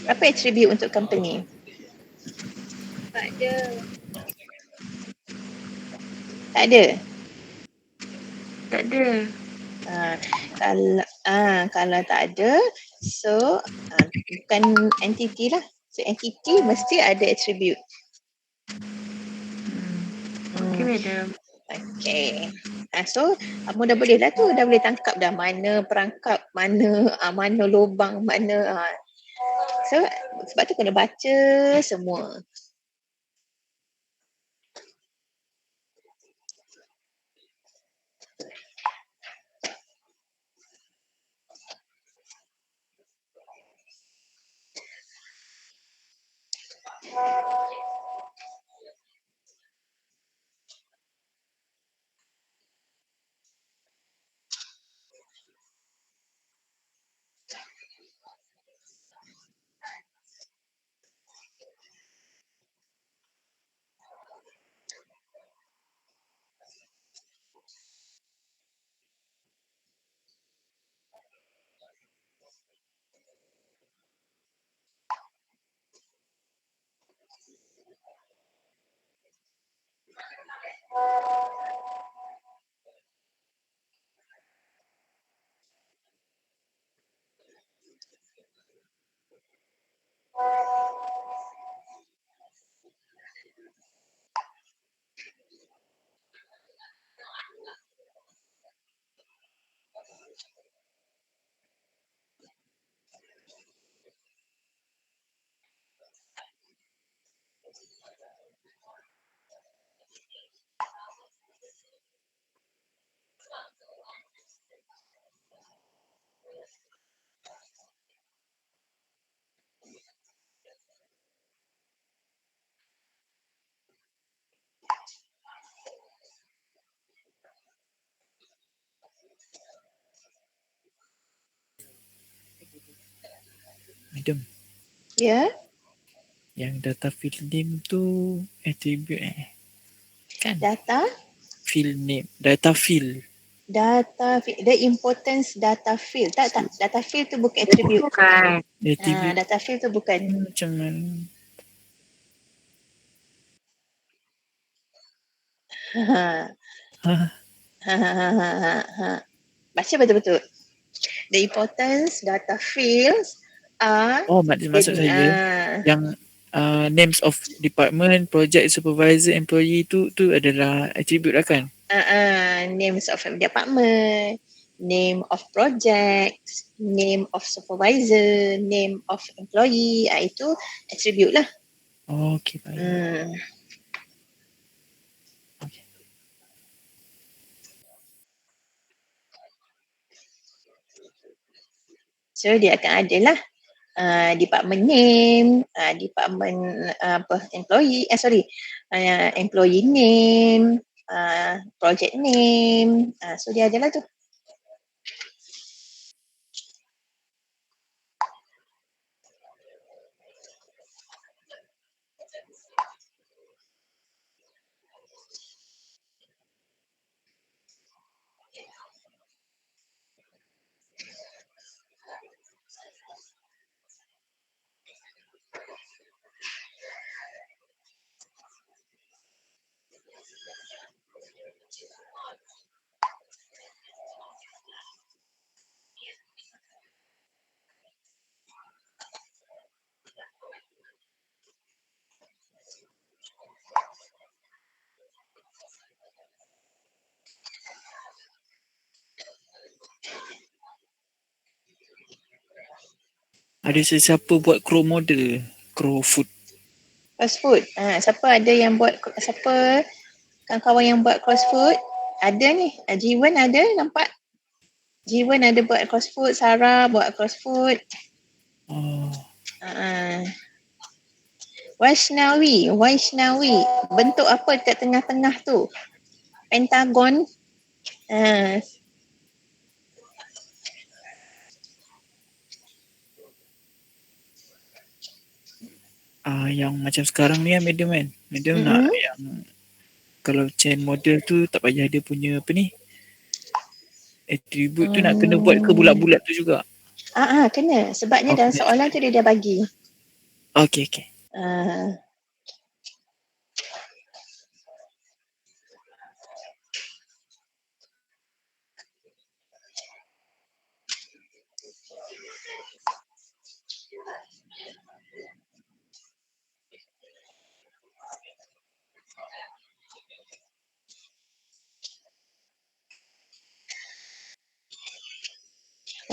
Apa attribute untuk company? Tak ada. Tak ada. Tak ada. Kalau tak ada, so bukan entity lah. So entity mesti ada attribute. Okay, madam. Okay. So kamu dah boleh lah tu, dah boleh tangkap dah mana perangkap, mana lubang, mana. So sebab tu kena baca semua. Madam, Ya. yang data field name tu attribute kan? Data Field name, data field. the importance data field. Tak, data field tu bukan attribute. Bukan. Attribute Data field tu bukan. macam mana? Baca betul-betul. The importance data fields are Maksud saya yang names of department, project supervisor, employee tu adalah attribute lah kan? Names of department, name of projects, name of supervisor, name of employee, itu attribute lah. Okay, baik. Okay. So dia akan ada lah department name, department employee name, project name. So dia adalah tu. Ada sesiapa buat crow model, crow food. Crossfoot. Siapa ada yang buat, siapa kawan-kawan yang buat crossfoot? Ada ni. Jiwan ada nampak? Jiwan ada buat crossfoot, Sarah buat crossfoot. Oh. Vaishnawi. Bentuk apa dekat tengah-tengah tu? Pentagon. Yang macam sekarang ni medium kan. Medium nak yang kalau chain model tu tak payah dia punya apa ni, attribute tu nak kena buat ke bulat-bulat tu juga? Kena. Sebabnya dalam soalan tu dia dah bagi. Okay.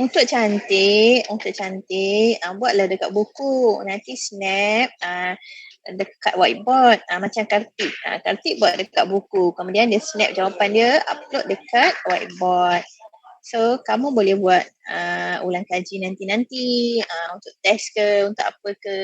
Untuk cantik, buatlah dekat buku. Nanti snap dekat whiteboard. Macam Kartik. Kartik buat dekat buku. Kemudian dia snap jawapan dia, upload dekat whiteboard. So, kamu boleh buat ulang kaji nanti-nanti. Untuk test ke, untuk apa ke.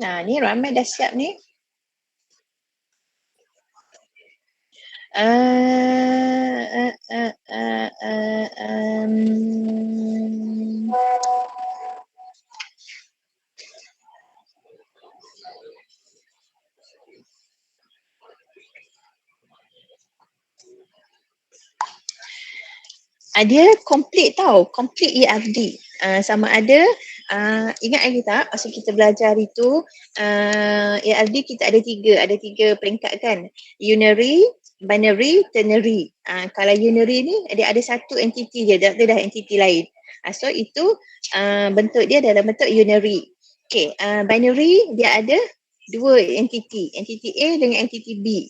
Ni ramai dah siap ni. Dia complete tau, complete EFD. Sama ada, ingat lagi tak masa kita belajar itu, EFD kita ada tiga peringkat kan. Unary, binary, ternary. Kalau unary ni dia ada satu entiti je, dia dah entiti lain. So itu bentuk dia dalam bentuk unary. Okay, binary dia ada dua entiti A dengan entiti B.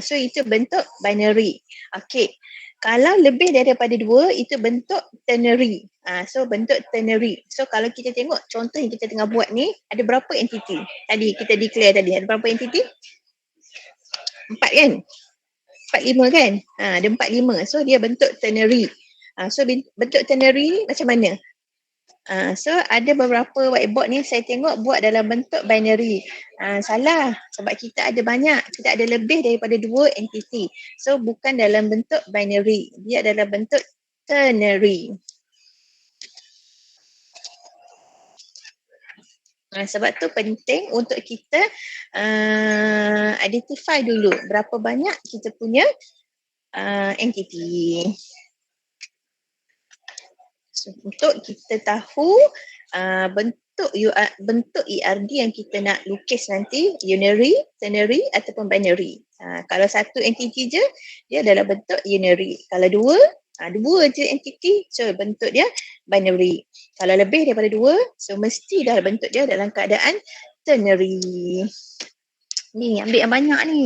So itu bentuk binary. Okay. Kalau lebih daripada dua, itu bentuk ternary. So bentuk ternary. So kalau kita tengok contoh yang kita tengah buat ni, ada berapa entiti? Tadi kita declare tadi, ada berapa entiti? 4 kan? 4, 5 kan? Ada 4, 5. So dia bentuk ternary. So bentuk ternary ni macam mana? So ada beberapa whiteboard ni saya tengok buat dalam bentuk binary. Salah sebab kita ada banyak, kita ada lebih daripada 2 entiti. So bukan dalam bentuk binary, dia dalam bentuk ternary. Sebab tu penting untuk kita identify dulu berapa banyak kita punya entiti. So, untuk kita tahu bentuk ERD yang kita nak lukis nanti, unary, ternary ataupun binary. Kalau satu entiti je, dia adalah bentuk unary. Kalau dua je entiti, so bentuk dia binary. Kalau lebih daripada dua, so mesti dah bentuk dia dalam keadaan ternary. Ni ambil yang banyak ni.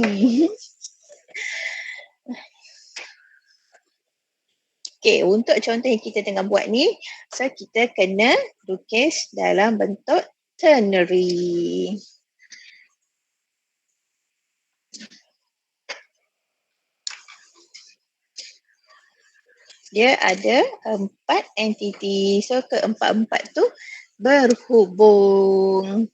Okay, untuk contoh yang kita tengah buat ni, so kita kena lukis dalam bentuk ternary. Dia ada 4 entiti. So keempat-empat tu berhubung.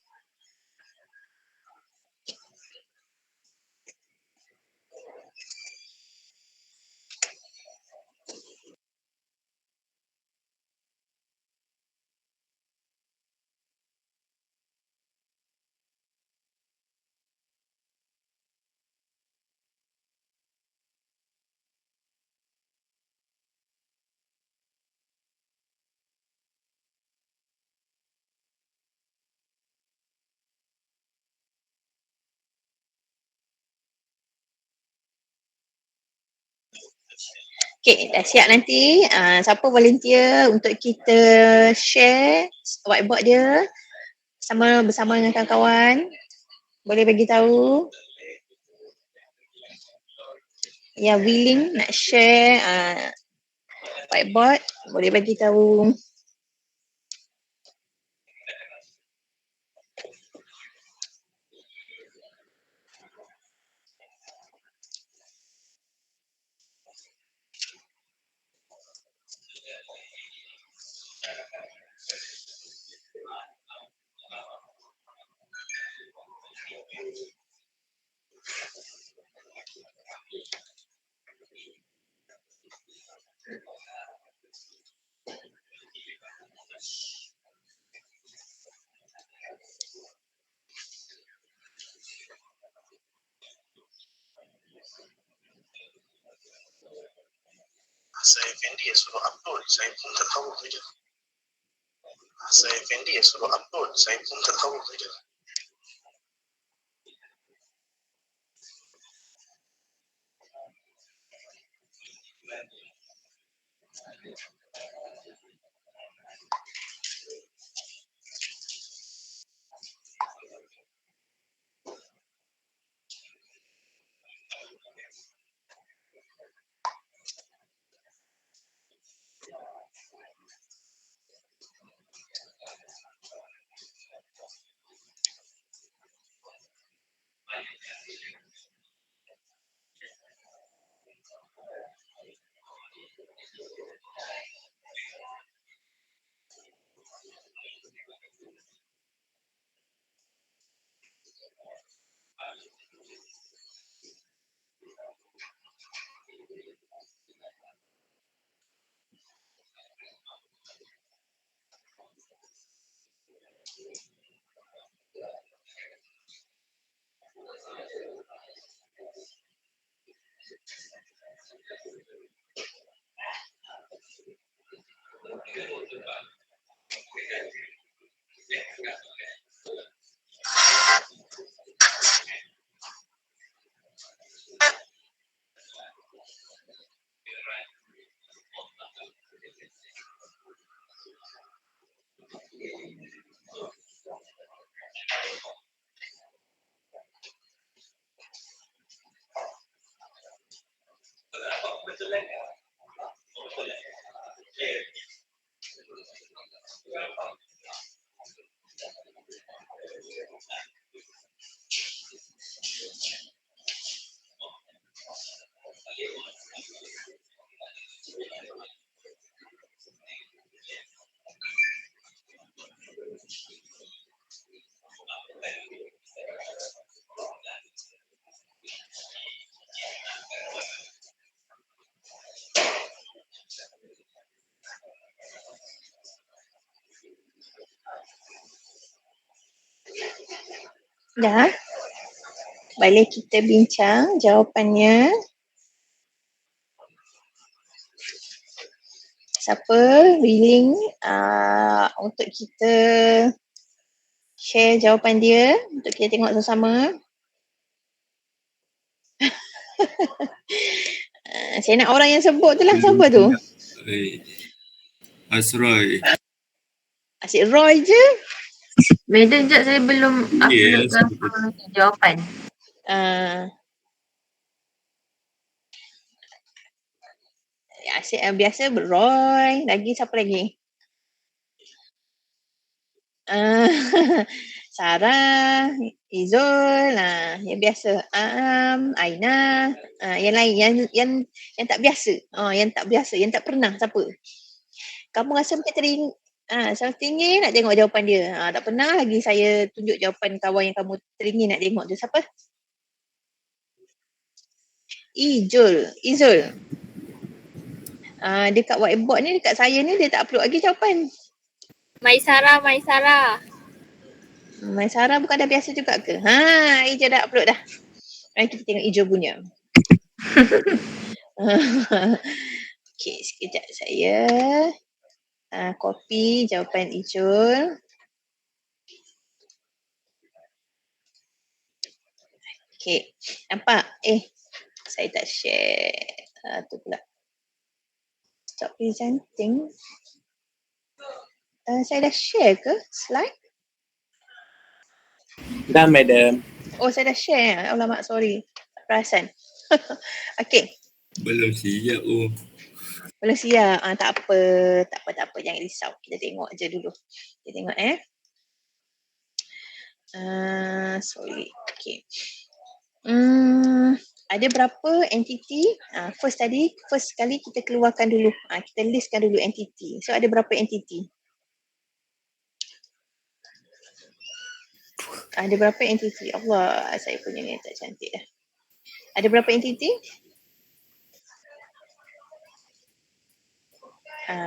Okay, dah siap nanti. Siapa volunteer untuk kita share whiteboard dia bersama dengan kawan-kawan? Boleh bagi tahu? Yang willing nak share whiteboard, boleh bagi tahu. Saya Fendi yang suruh upload, saya pun tak tahu kerja. Saya Fendi yang suruh upload, saya pun tak tahu kerja. Dah. Boleh kita bincang jawapannya. Siapa willing untuk kita share jawapan dia untuk kita tengok sama-sama. Saya nak orang yang sebut tu lah. Siapa tu? Asroy. Asyik Roy je. Madam, sekejap saya belum upload jawapan. Asyik biasa Roy. Lagi siapa lagi? Sarah, Izul, yang biasa. Aina, yang lain yang tak biasa. Yang tak biasa, yang tak pernah siapa? Kamu rasa macam teringin nak tengok jawapan dia. Tak pernah lagi saya tunjuk jawapan kawan yang kamu teringin nak tengok tu. Siapa? Izul. Dekat whiteboard ni, dekat saya ni dia tak upload lagi jawapan. Maisara. Maisara bukan dah biasa juga ke? Ijul dah upload dah. Mari kita tengok Ijul punya. Okey, sekejap saya copy jawapan Ijul. Okey, nampak? Saya tak share. Tu pula. Stop presenting. Saya dah share ke slide? Dah, Madam. Oh, saya dah share. Alamak, sorry. Tak perasan. Okey. Belum siap Belum siap. Tak apa. Jangan risau. Kita tengok je dulu. Kita tengok sorry. Okey. Ada berapa entiti? First kali kita keluarkan dulu. Kita listkan dulu entiti. So, ada berapa entiti? Ada berapa entiti? Allah, saya punya ni tak cantik dah. Ada berapa entiti?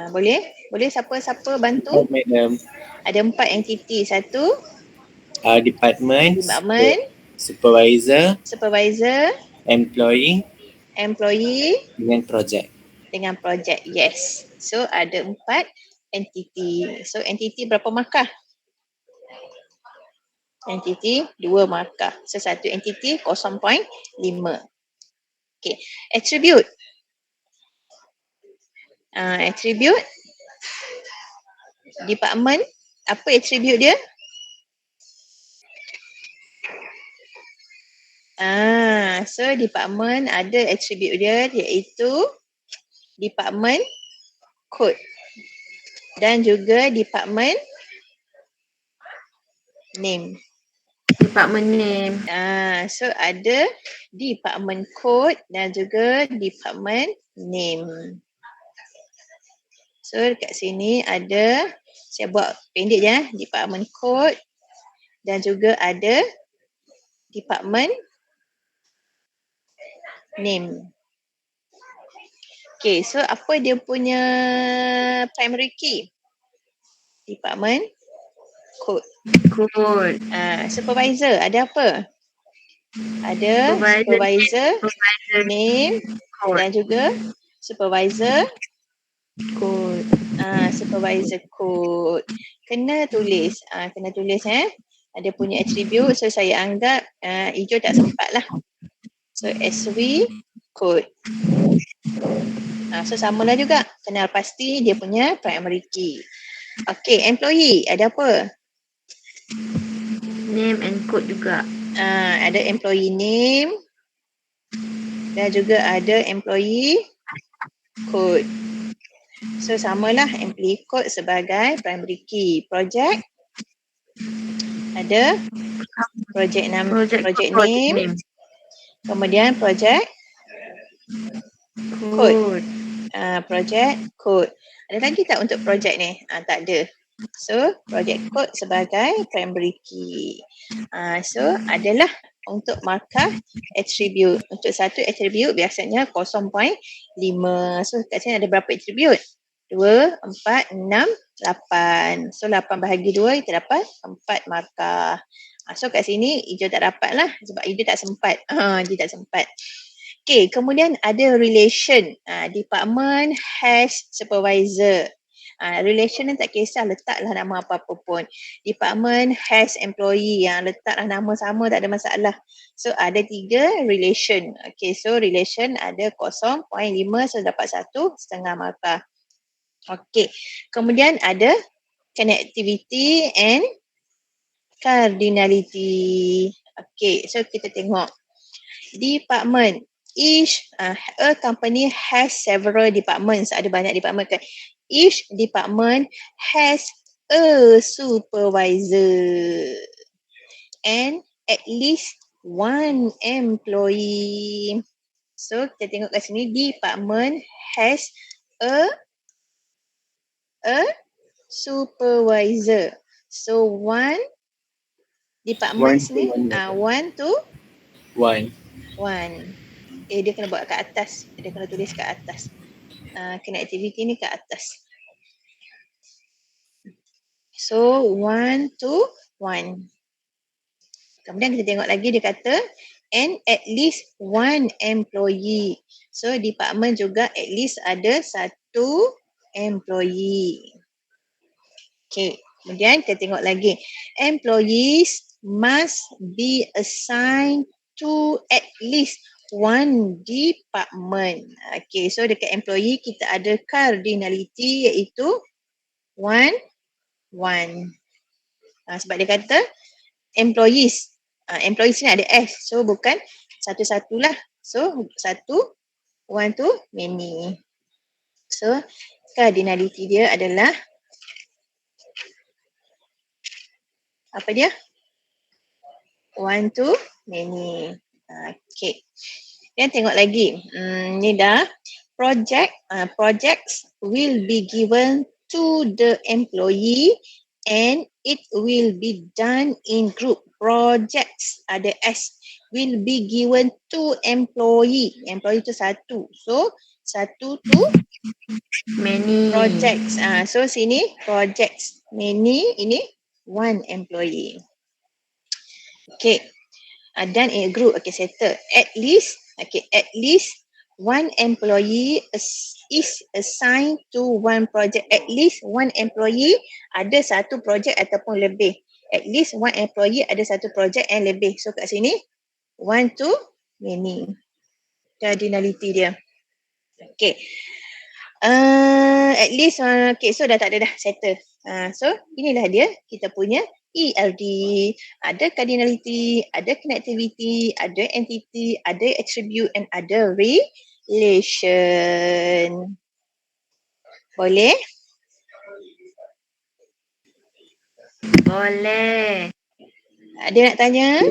Boleh siapa bantu? Madam. Ada 4 entiti. Satu, Department. supervisor, Employee. dengan project. Yes. So ada 4 entiti. So entiti berapa markah? Entiti 2 markah. So satu entiti 0.5. Okay. Attribute. Attribute. Department. Apa attribute dia? So department ada attribute dia iaitu department code dan juga department name. So ada department code dan juga department name. So dekat sini ada, saya buat pendek je, department code dan juga ada department name. Okay, so apa dia punya primary key? Department code. Supervisor ada apa? Ada supervisor name dan juga supervisor code. Supervisor code. Kena tulis. Ada punya attribute. So saya anggap hijau tak sempat lah. So SW code. So samalah juga. Kenal pasti dia punya primary key. Okay, employee ada apa? Name and code juga. Ada employee name dan juga ada employee code. So samalah employee code sebagai primary key. Project ada project name. Kemudian project code. Project code. Ada lagi tak untuk project ni? Tak ada. So project code sebagai primary key. So adalah untuk markah attribute. Untuk satu attribute biasanya 0.5. So kat sini ada berapa attribute? 2, 4, 6, 8. So 8 bahagi 2 kita dapat 4 markah. So kat sini hijau tak dapat lah sebab hijau tak sempat. Dia tak sempat. Okay, kemudian ada relation. Department has supervisor. Relation ni tak kisah letaklah nama apa-apa pun. Department has employee. Letaklah nama sama tak ada masalah. So ada 3 relation. Okay, so relation ada 0.5, so dapat 1.5 markah. Okay, kemudian ada connectivity and cardinality. Okay, so kita tengok. Department. Each a company has several departments. Ada banyak department kan. Each department has a supervisor and at least one employee. So kita tengok kat sini, department has a supervisor. So one department ni one to One. one. Dia kena buat kat atas. Dia kena tulis kat atas. Connectivity ni kat atas. So 1 to 1. Kemudian kita tengok lagi dia kata and at least one employee. So department juga at least ada 1 employee. Okay. Kemudian kita tengok lagi. Employees must be assigned to at least one department. Okay, so dekat employee kita ada cardinality iaitu 1, 1. Sebab dia kata employees. Employees ni ada S. So bukan satu-satu lah. So 1, 1 to many. So cardinality dia adalah apa dia? 1 to many. Okay. Dan tengok lagi. Ni dah projects will be given to the employee and it will be done in group. Projects ada S will be given to employee. Employee tu 1. So 1 to Many. projects. So sini projects. Many ini one employee. Okay. Done in a group. Okay, settle. At least one employee is assigned to one project. At least one employee ada 1 projek ataupun lebih. At least one employee ada 1 projek and lebih. So kat sini 1 to many. Cardinality dia. Okay. At least okay, so dah tak ada dah, settle. So inilah dia kita punya ELD. Ada cardinality, ada connectivity, ada entity, ada attribute and ada relation. Boleh? Boleh. Ada nak tanya?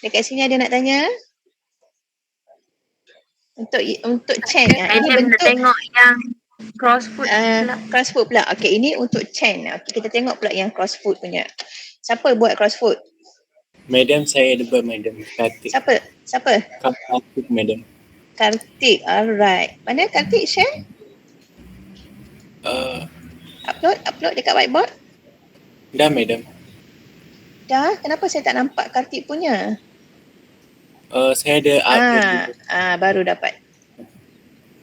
Dekat sini ada nak tanya? Untuk Chen. Ini Madam nak bentuk tengok yang crossfoot pula. crossfoot pula. Okay, ini untuk Chen. Okay, kita tengok pula yang crossfoot punya. Siapa buat crossfoot? Madam, saya ada buat, Madam. Kartik. Siapa? Kartik, Madam. Kartik. Alright. Mana Kartik share? Upload dekat whiteboard. Dah, Madam. Dah, kenapa saya tak nampak Kartik punya? Saya ada upload. Baru dapat.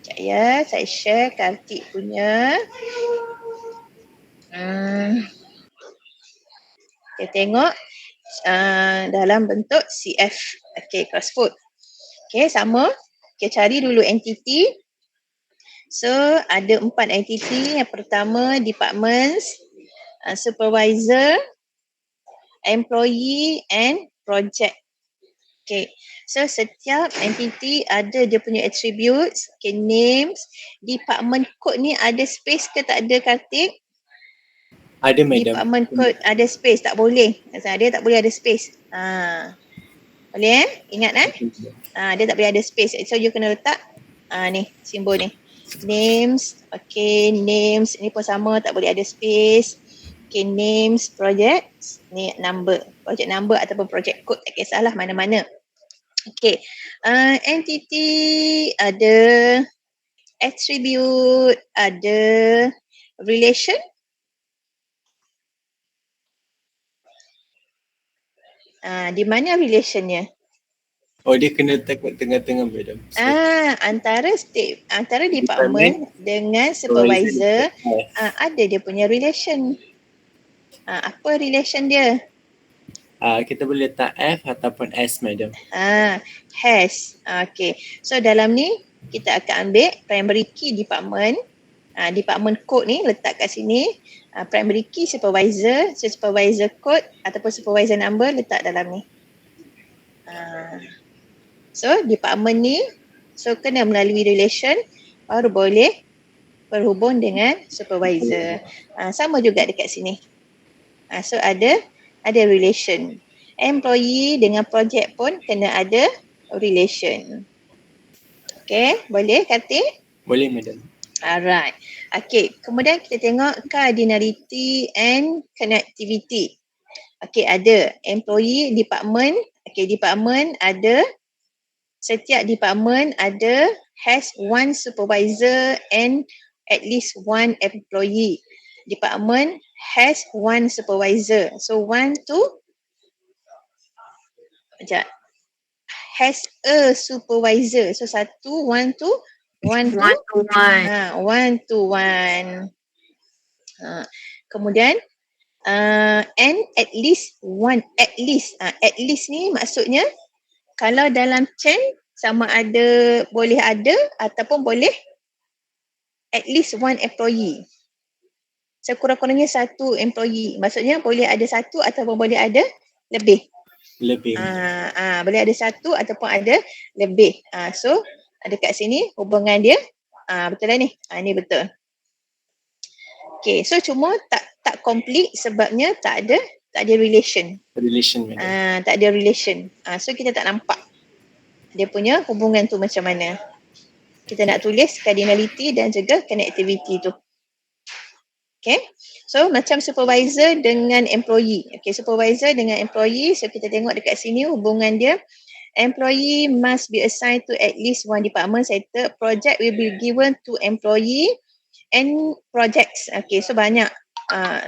Sekejap ya, saya share Kartik punya. Kita tengok dalam bentuk CF. Okay, crossfoot. Okay, sama. Kita cari dulu entity. So, ada 4 entity. Yang pertama, departments, supervisor, employee and project. Okay, so setiap entity ada dia punya attributes, okay, names, department code ni ada space ke tak ada, Kartik? Ada, Madam. Department code ada space, tak boleh. Dia tak boleh ada space. Boleh ingat dia tak boleh ada space. So you kena letak ni simbol ni. Names, okay, names ni pun sama, tak boleh ada space. Okay, names, projects, ni number. Project number ataupun project code, tak kisahlah mana-mana. Okay, entity ada, attribute ada, relation Di mana relationnya? Oh, dia kena letak kat tengah-tengah madam. So, Antara department dengan supervisor ada dia punya relation. Apa relation dia? kita boleh letak F ataupun S madam. Has. Okay. So dalam ni kita akan ambil primary key department. Department code ni letak kat sini. Primary key supervisor, supervisor code ataupun supervisor number letak dalam ni. So department ni kena melalui relation baru boleh berhubung dengan supervisor. Sama juga dekat sini. So ada relation. Employee dengan project pun kena ada relation. Okay, boleh Kartik? Boleh madam. Alright. Okay, kemudian kita tengok cardinality and connectivity. Okay, ada employee department. Okay, department ada, setiap department ada has one supervisor and at least one employee. Department has one supervisor. So has a supervisor. So one to one. Kemudian and at least one. At least ni maksudnya kalau dalam chain sama ada boleh ada ataupun boleh at least one employee. Sekurang-kurangnya satu employee. Maksudnya boleh ada satu ataupun boleh ada lebih. Boleh ada satu ataupun ada lebih. So dekat sini hubungan dia betul lah ni. Ni betul. Okay, so cuma tak complete sebabnya tak ada relation. Tak ada relation. So kita tak nampak dia punya hubungan tu macam mana. Kita nak tulis cardinality dan juga connectivity tu. Okay, so macam supervisor dengan employee. Okay, supervisor dengan employee, so kita tengok dekat sini hubungan dia. Employee must be assigned to at least one department sector. Project will be given to employee and projects. Okay, so banyak.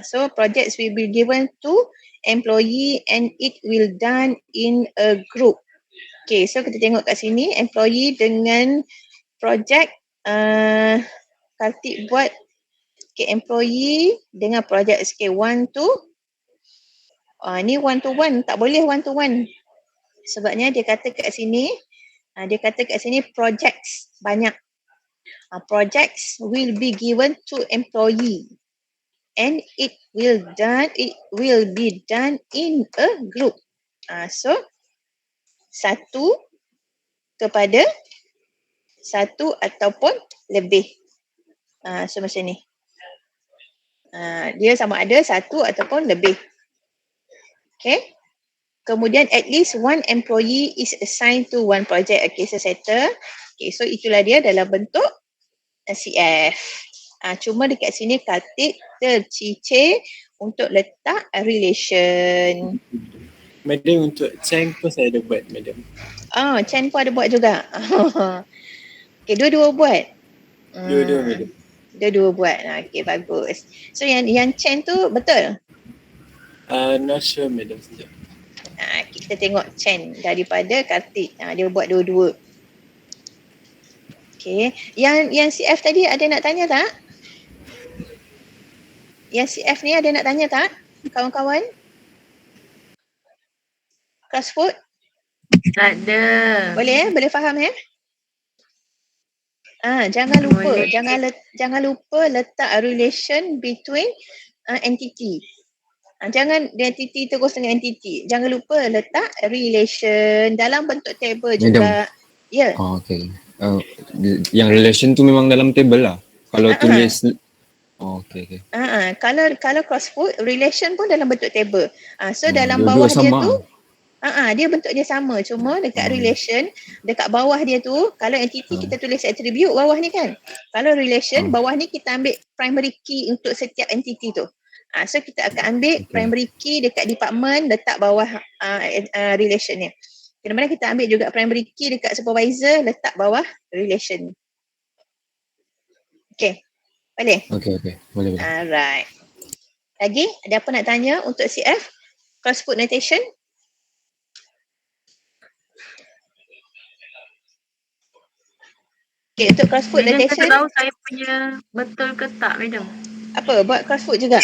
So projects will be given to employee and it will done in a group. Okay, so kita tengok kat sini employee dengan project. Kartik buat employee dengan project. Okay, one to ni one to one, tak boleh one to one. Sebabnya dia kata kat sini projects banyak. Projects will be given to employee and it will be done in a group. So satu kepada satu ataupun lebih. So macam ni. Dia sama ada satu ataupun lebih. Okay. Kemudian at least one employee is assigned to one project. Okay, so settle. Okay, so itulah dia dalam bentuk CF. Cuma dekat sini Kartik tercicir untuk letak relation. Madam, untuk Cheng pun saya ada buat madam. Chen pun ada buat juga. Okay, dua-dua buat. Dua-dua madam. Dua-dua buat. Okay, bagus. So yang Chen tu betul? Not sure madam sekejap. Kita tengok Chen daripada Kartik. Dia buat dua-dua. Okay. Yang CF tadi ada nak tanya tak? Yang CF ni ada nak tanya tak? Kawan-kawan? Crossfoot? Tak ada. Boleh Boleh faham Jangan lupa. Jangan lupa letak relation between entity. Jangan entity terus dengan entity. Jangan lupa letak relation dalam bentuk table juga. Ya. Okay. Yang relation tu memang dalam table lah. Kalau tulis okay. Kalau crossfoot relation pun dalam bentuk table. So dalam bawah dia tu dia bentuk dia sama, cuma dekat relation dekat bawah dia tu kalau entity kita tulis attribute bawah ni kan. Kalau relation bawah ni kita ambil primary key untuk setiap entity tu. So kita akan ambil primary key dekat department letak bawah relation ni. Kemudian kita ambil juga primary key dekat supervisor letak bawah relation. Okay. Boleh? Okay. Boleh. Alright. Lagi ada apa nak tanya untuk CF? Crossfoot notation? Okay, untuk crossfoot Madam, saya notation, tak tahu saya punya betul ke tak, Madam. apa? Buat crossfoot juga?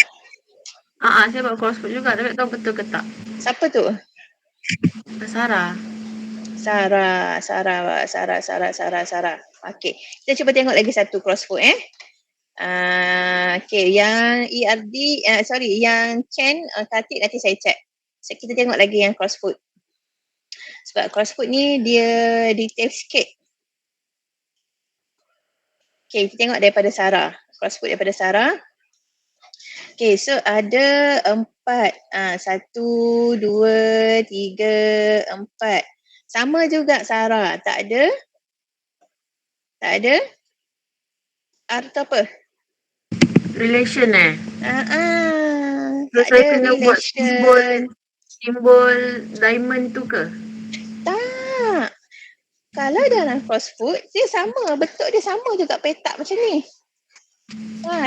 Saya buat crossfoot juga tapi tak tahu betul ke tak. Siapa tu? Sarah. Sarah. Okay, kita cuba tengok lagi satu crossfoot okay, yang ERD, yang Chen, Kartik nanti saya check. So, kita tengok lagi yang crossfoot. Sebab crossfoot ni dia detail sikit. Okay, kita tengok daripada Sarah. Crossfoot daripada Sarah. Okay, so ada 4. 1, 2, 3, 4. Sama juga Sarah. Tak ada arti apa? Relation Tak saya ada kena buat simbol diamond tu ke? Tak. Kalau dalam crossfoot, dia sama. Bentuk dia sama juga petak macam ni.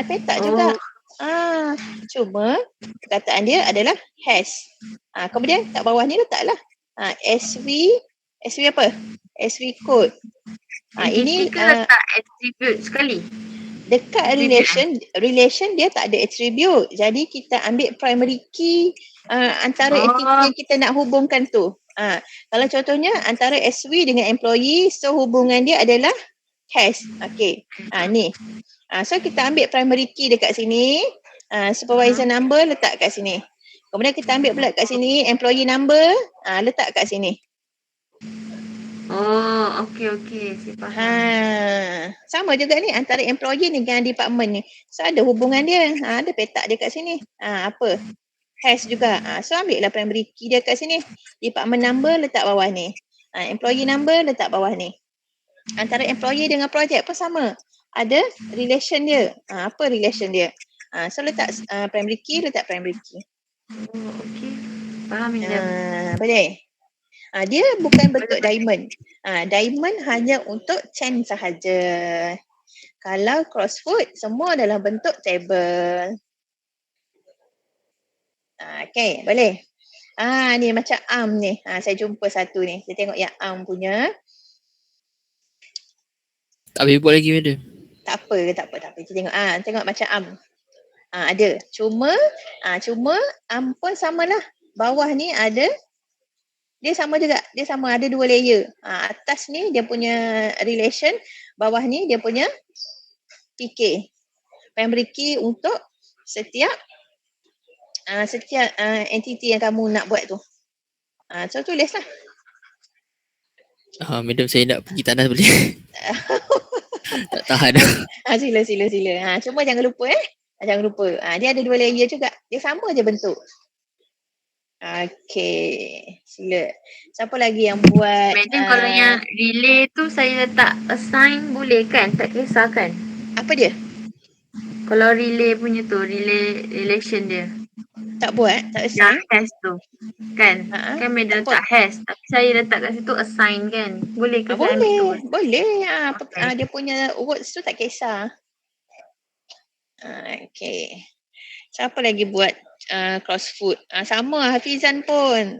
Petak juga. Cuma perkataan dia adalah has. Kemudian kat bawah ni letaklah SV apa? SV code. Ini letak attribute sekali. Dekat relation dia tak ada attribute. Jadi kita ambil primary key antara entity yang kita nak hubungkan tu. Kalau contohnya antara SV dengan employee, so hubungan dia adalah has. Okay. Ni. So kita ambil primary key dekat sini. Supervisor number letak kat sini. Kemudian kita ambil pula kat sini employee number, letak kat sini. Okey. Saya faham. Sama juga ni antara employee ni dengan department ni. So ada hubungan dia. Ada petak dia kat sini. Apa? Has juga. So ambil lah primary key dia kat sini. Department number letak bawah ni. Employee number letak bawah ni. Antara employee dengan project pun sama. Ada relation dia. Apa relation dia? So letak primary key, letak primary key. Okey. Faham Madam. Boleh? Dia bukan bentuk diamond. Diamond hanya untuk chain sahaja. Kalau crossfoot, semua dalam bentuk table. Okay, boleh? Ni macam arm ni. Saya jumpa satu ni. Saya tengok yang arm punya. Tak boleh buat lagi, Madam. Tak apa. Kita tengok. Tengok macam arm. Ada. Cuma arm pun samalah. Bawah ni ada. Dia sama juga. Dia sama. Ada 2 layer. Atas ni dia punya relation. Bawah ni dia punya PK. Primary key untuk setiap entity yang kamu nak buat tu. So tulislah. Madam, saya nak pergi tandas boleh? Tak tahan dah. Sila. Cuma jangan lupa Jangan lupa. Dia ada 2 layer juga. Dia sama je bentuk. Okay. Sila. Siapa lagi yang buat? Madam, kalau yang relay tu saya letak assign boleh kan? Tak kisah kan? Apa dia? Kalau relay punya tu, relation dia. Tak buat? Tak assign? Yang has tu. Kan? Kan Madam tak has. Tapi saya letak kat situ assign kan? Boleh ke saya ambil tu? Boleh. Dia punya words tu tak kisah. Okay. Siapa lagi buat crossfoot? Sama Hafizan pun.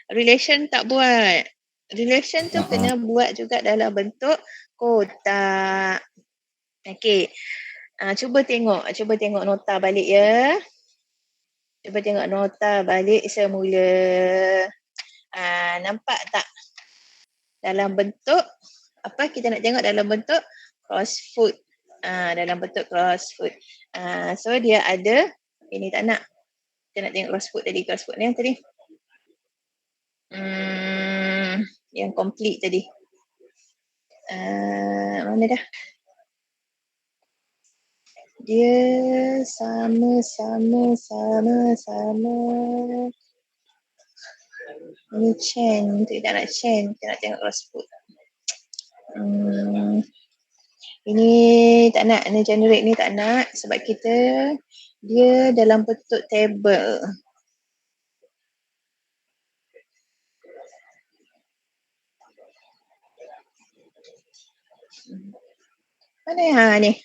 Relation tak buat. Relation tu kena buat juga dalam bentuk kotak. Okay. Cuba tengok nota balik ya. Cuba tengok nota balik semula. Nampak tak? Dalam bentuk apa kita nak tengok dalam bentuk crossfoot. Dalam bentuk crossfoot. So dia ada ini tak nak. Kita nak tengok crossfoot tadi. Crossfoot ni yang tadi. Yang complete tadi. Mana dah? Dia sama. Ini chain. Kita tak nak chain. Kita nak tengok crossfoot. Ini tak nak. Ini generate ni tak nak. Sebab kita dia dalam bentuk table. Mana ni?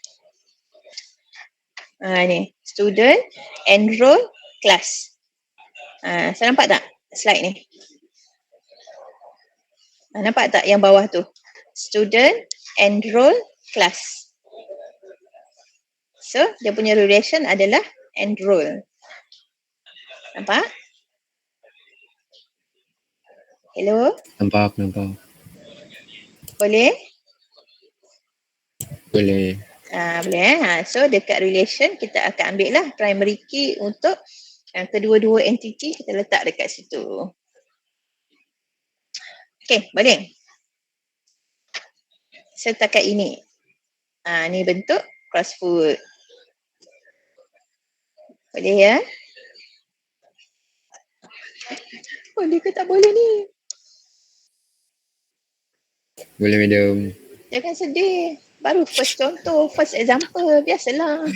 Ni. Student, enroll, class. Saya nampak tak slide ni? Nampak tak yang bawah tu? Student, enroll, class. So, dia punya relation adalah enroll. Nampak? Hello? Nampak. Boleh? Boleh. Boleh. So, dekat relation kita akan ambil lah primary key untuk kedua-dua entity kita letak dekat situ. Okay, boleh? Setakat ini. Ni bentuk crossfoot. Boleh ya? Boleh ke tak boleh ni? Boleh, madam. Jangan sedih. Baru first contoh, first example. Biasalah.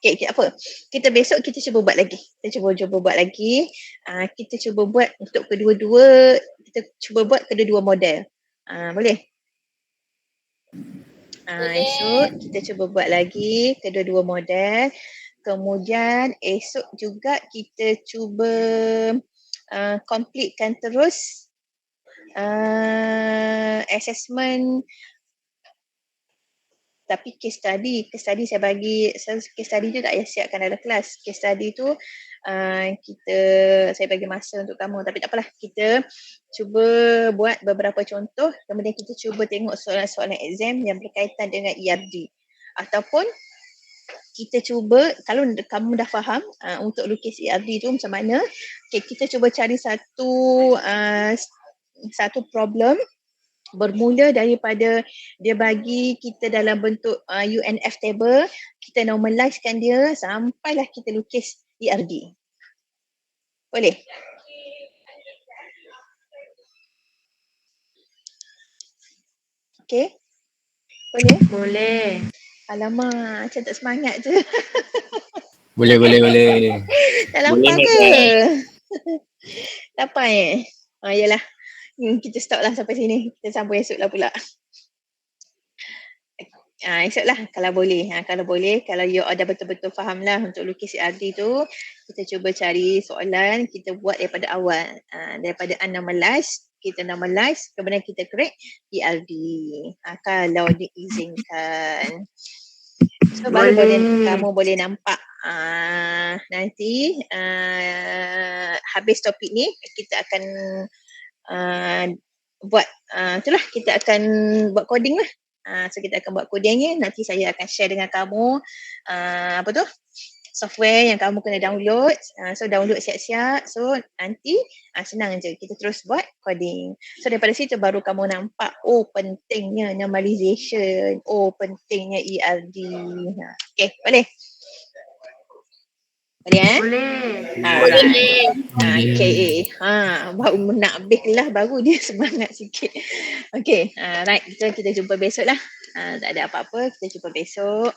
Okay, apa? Besok kita cuba buat lagi. Kita cuba buat lagi. Kita cuba buat untuk kedua-dua. Kita cuba buat kedua-dua model. Boleh? Esok kita cuba buat lagi kedua-dua model. Kemudian esok juga kita cuba completekan terus assessment, tapi case study saya bagi, case study tu tak payah siapkan dalam kelas. Case study tu saya bagi masa untuk kamu, tapi tak apalah, kita cuba buat beberapa contoh, kemudian kita cuba tengok soalan-soalan exam yang berkaitan dengan ERD, ataupun kita cuba, kalau kamu dah faham untuk lukis ERD tu macam mana, okay, kita cuba cari satu problem bermula daripada dia bagi kita dalam bentuk UNF table, kita normalizekan dia sampailah kita lukis ERD. Boleh? Okay? Boleh? Boleh. Alamak, macam tak semangat je. Boleh. Tak lapar ke? Lapar yalah. Kita stop lah sampai sini. Kita sambung esok lah pula. Esok lah kalau boleh. Kalau you dah betul-betul faham lah untuk lukis ERD tu, kita cuba cari soalan, kita buat daripada awal. Daripada unnormalized, kita normalize, kemudian kita create ERD. Kalau diizinkan. So baru kamu boleh nampak nanti habis topik ni, kita akan buat itulah, kita akan buat coding lah. So kita akan buat coding ni, nanti saya akan share dengan kamu software yang kamu kena download. So download siap-siap. So nanti senang je, kita terus buat coding. So daripada situ baru kamu nampak pentingnya normalization, pentingnya ERD. Okay, boleh? Boleh Boleh. Okay. Baru nak habis lah, baru dia semangat sikit. Okay, right. Kita jumpa besok lah. Tak ada apa-apa, kita jumpa besok.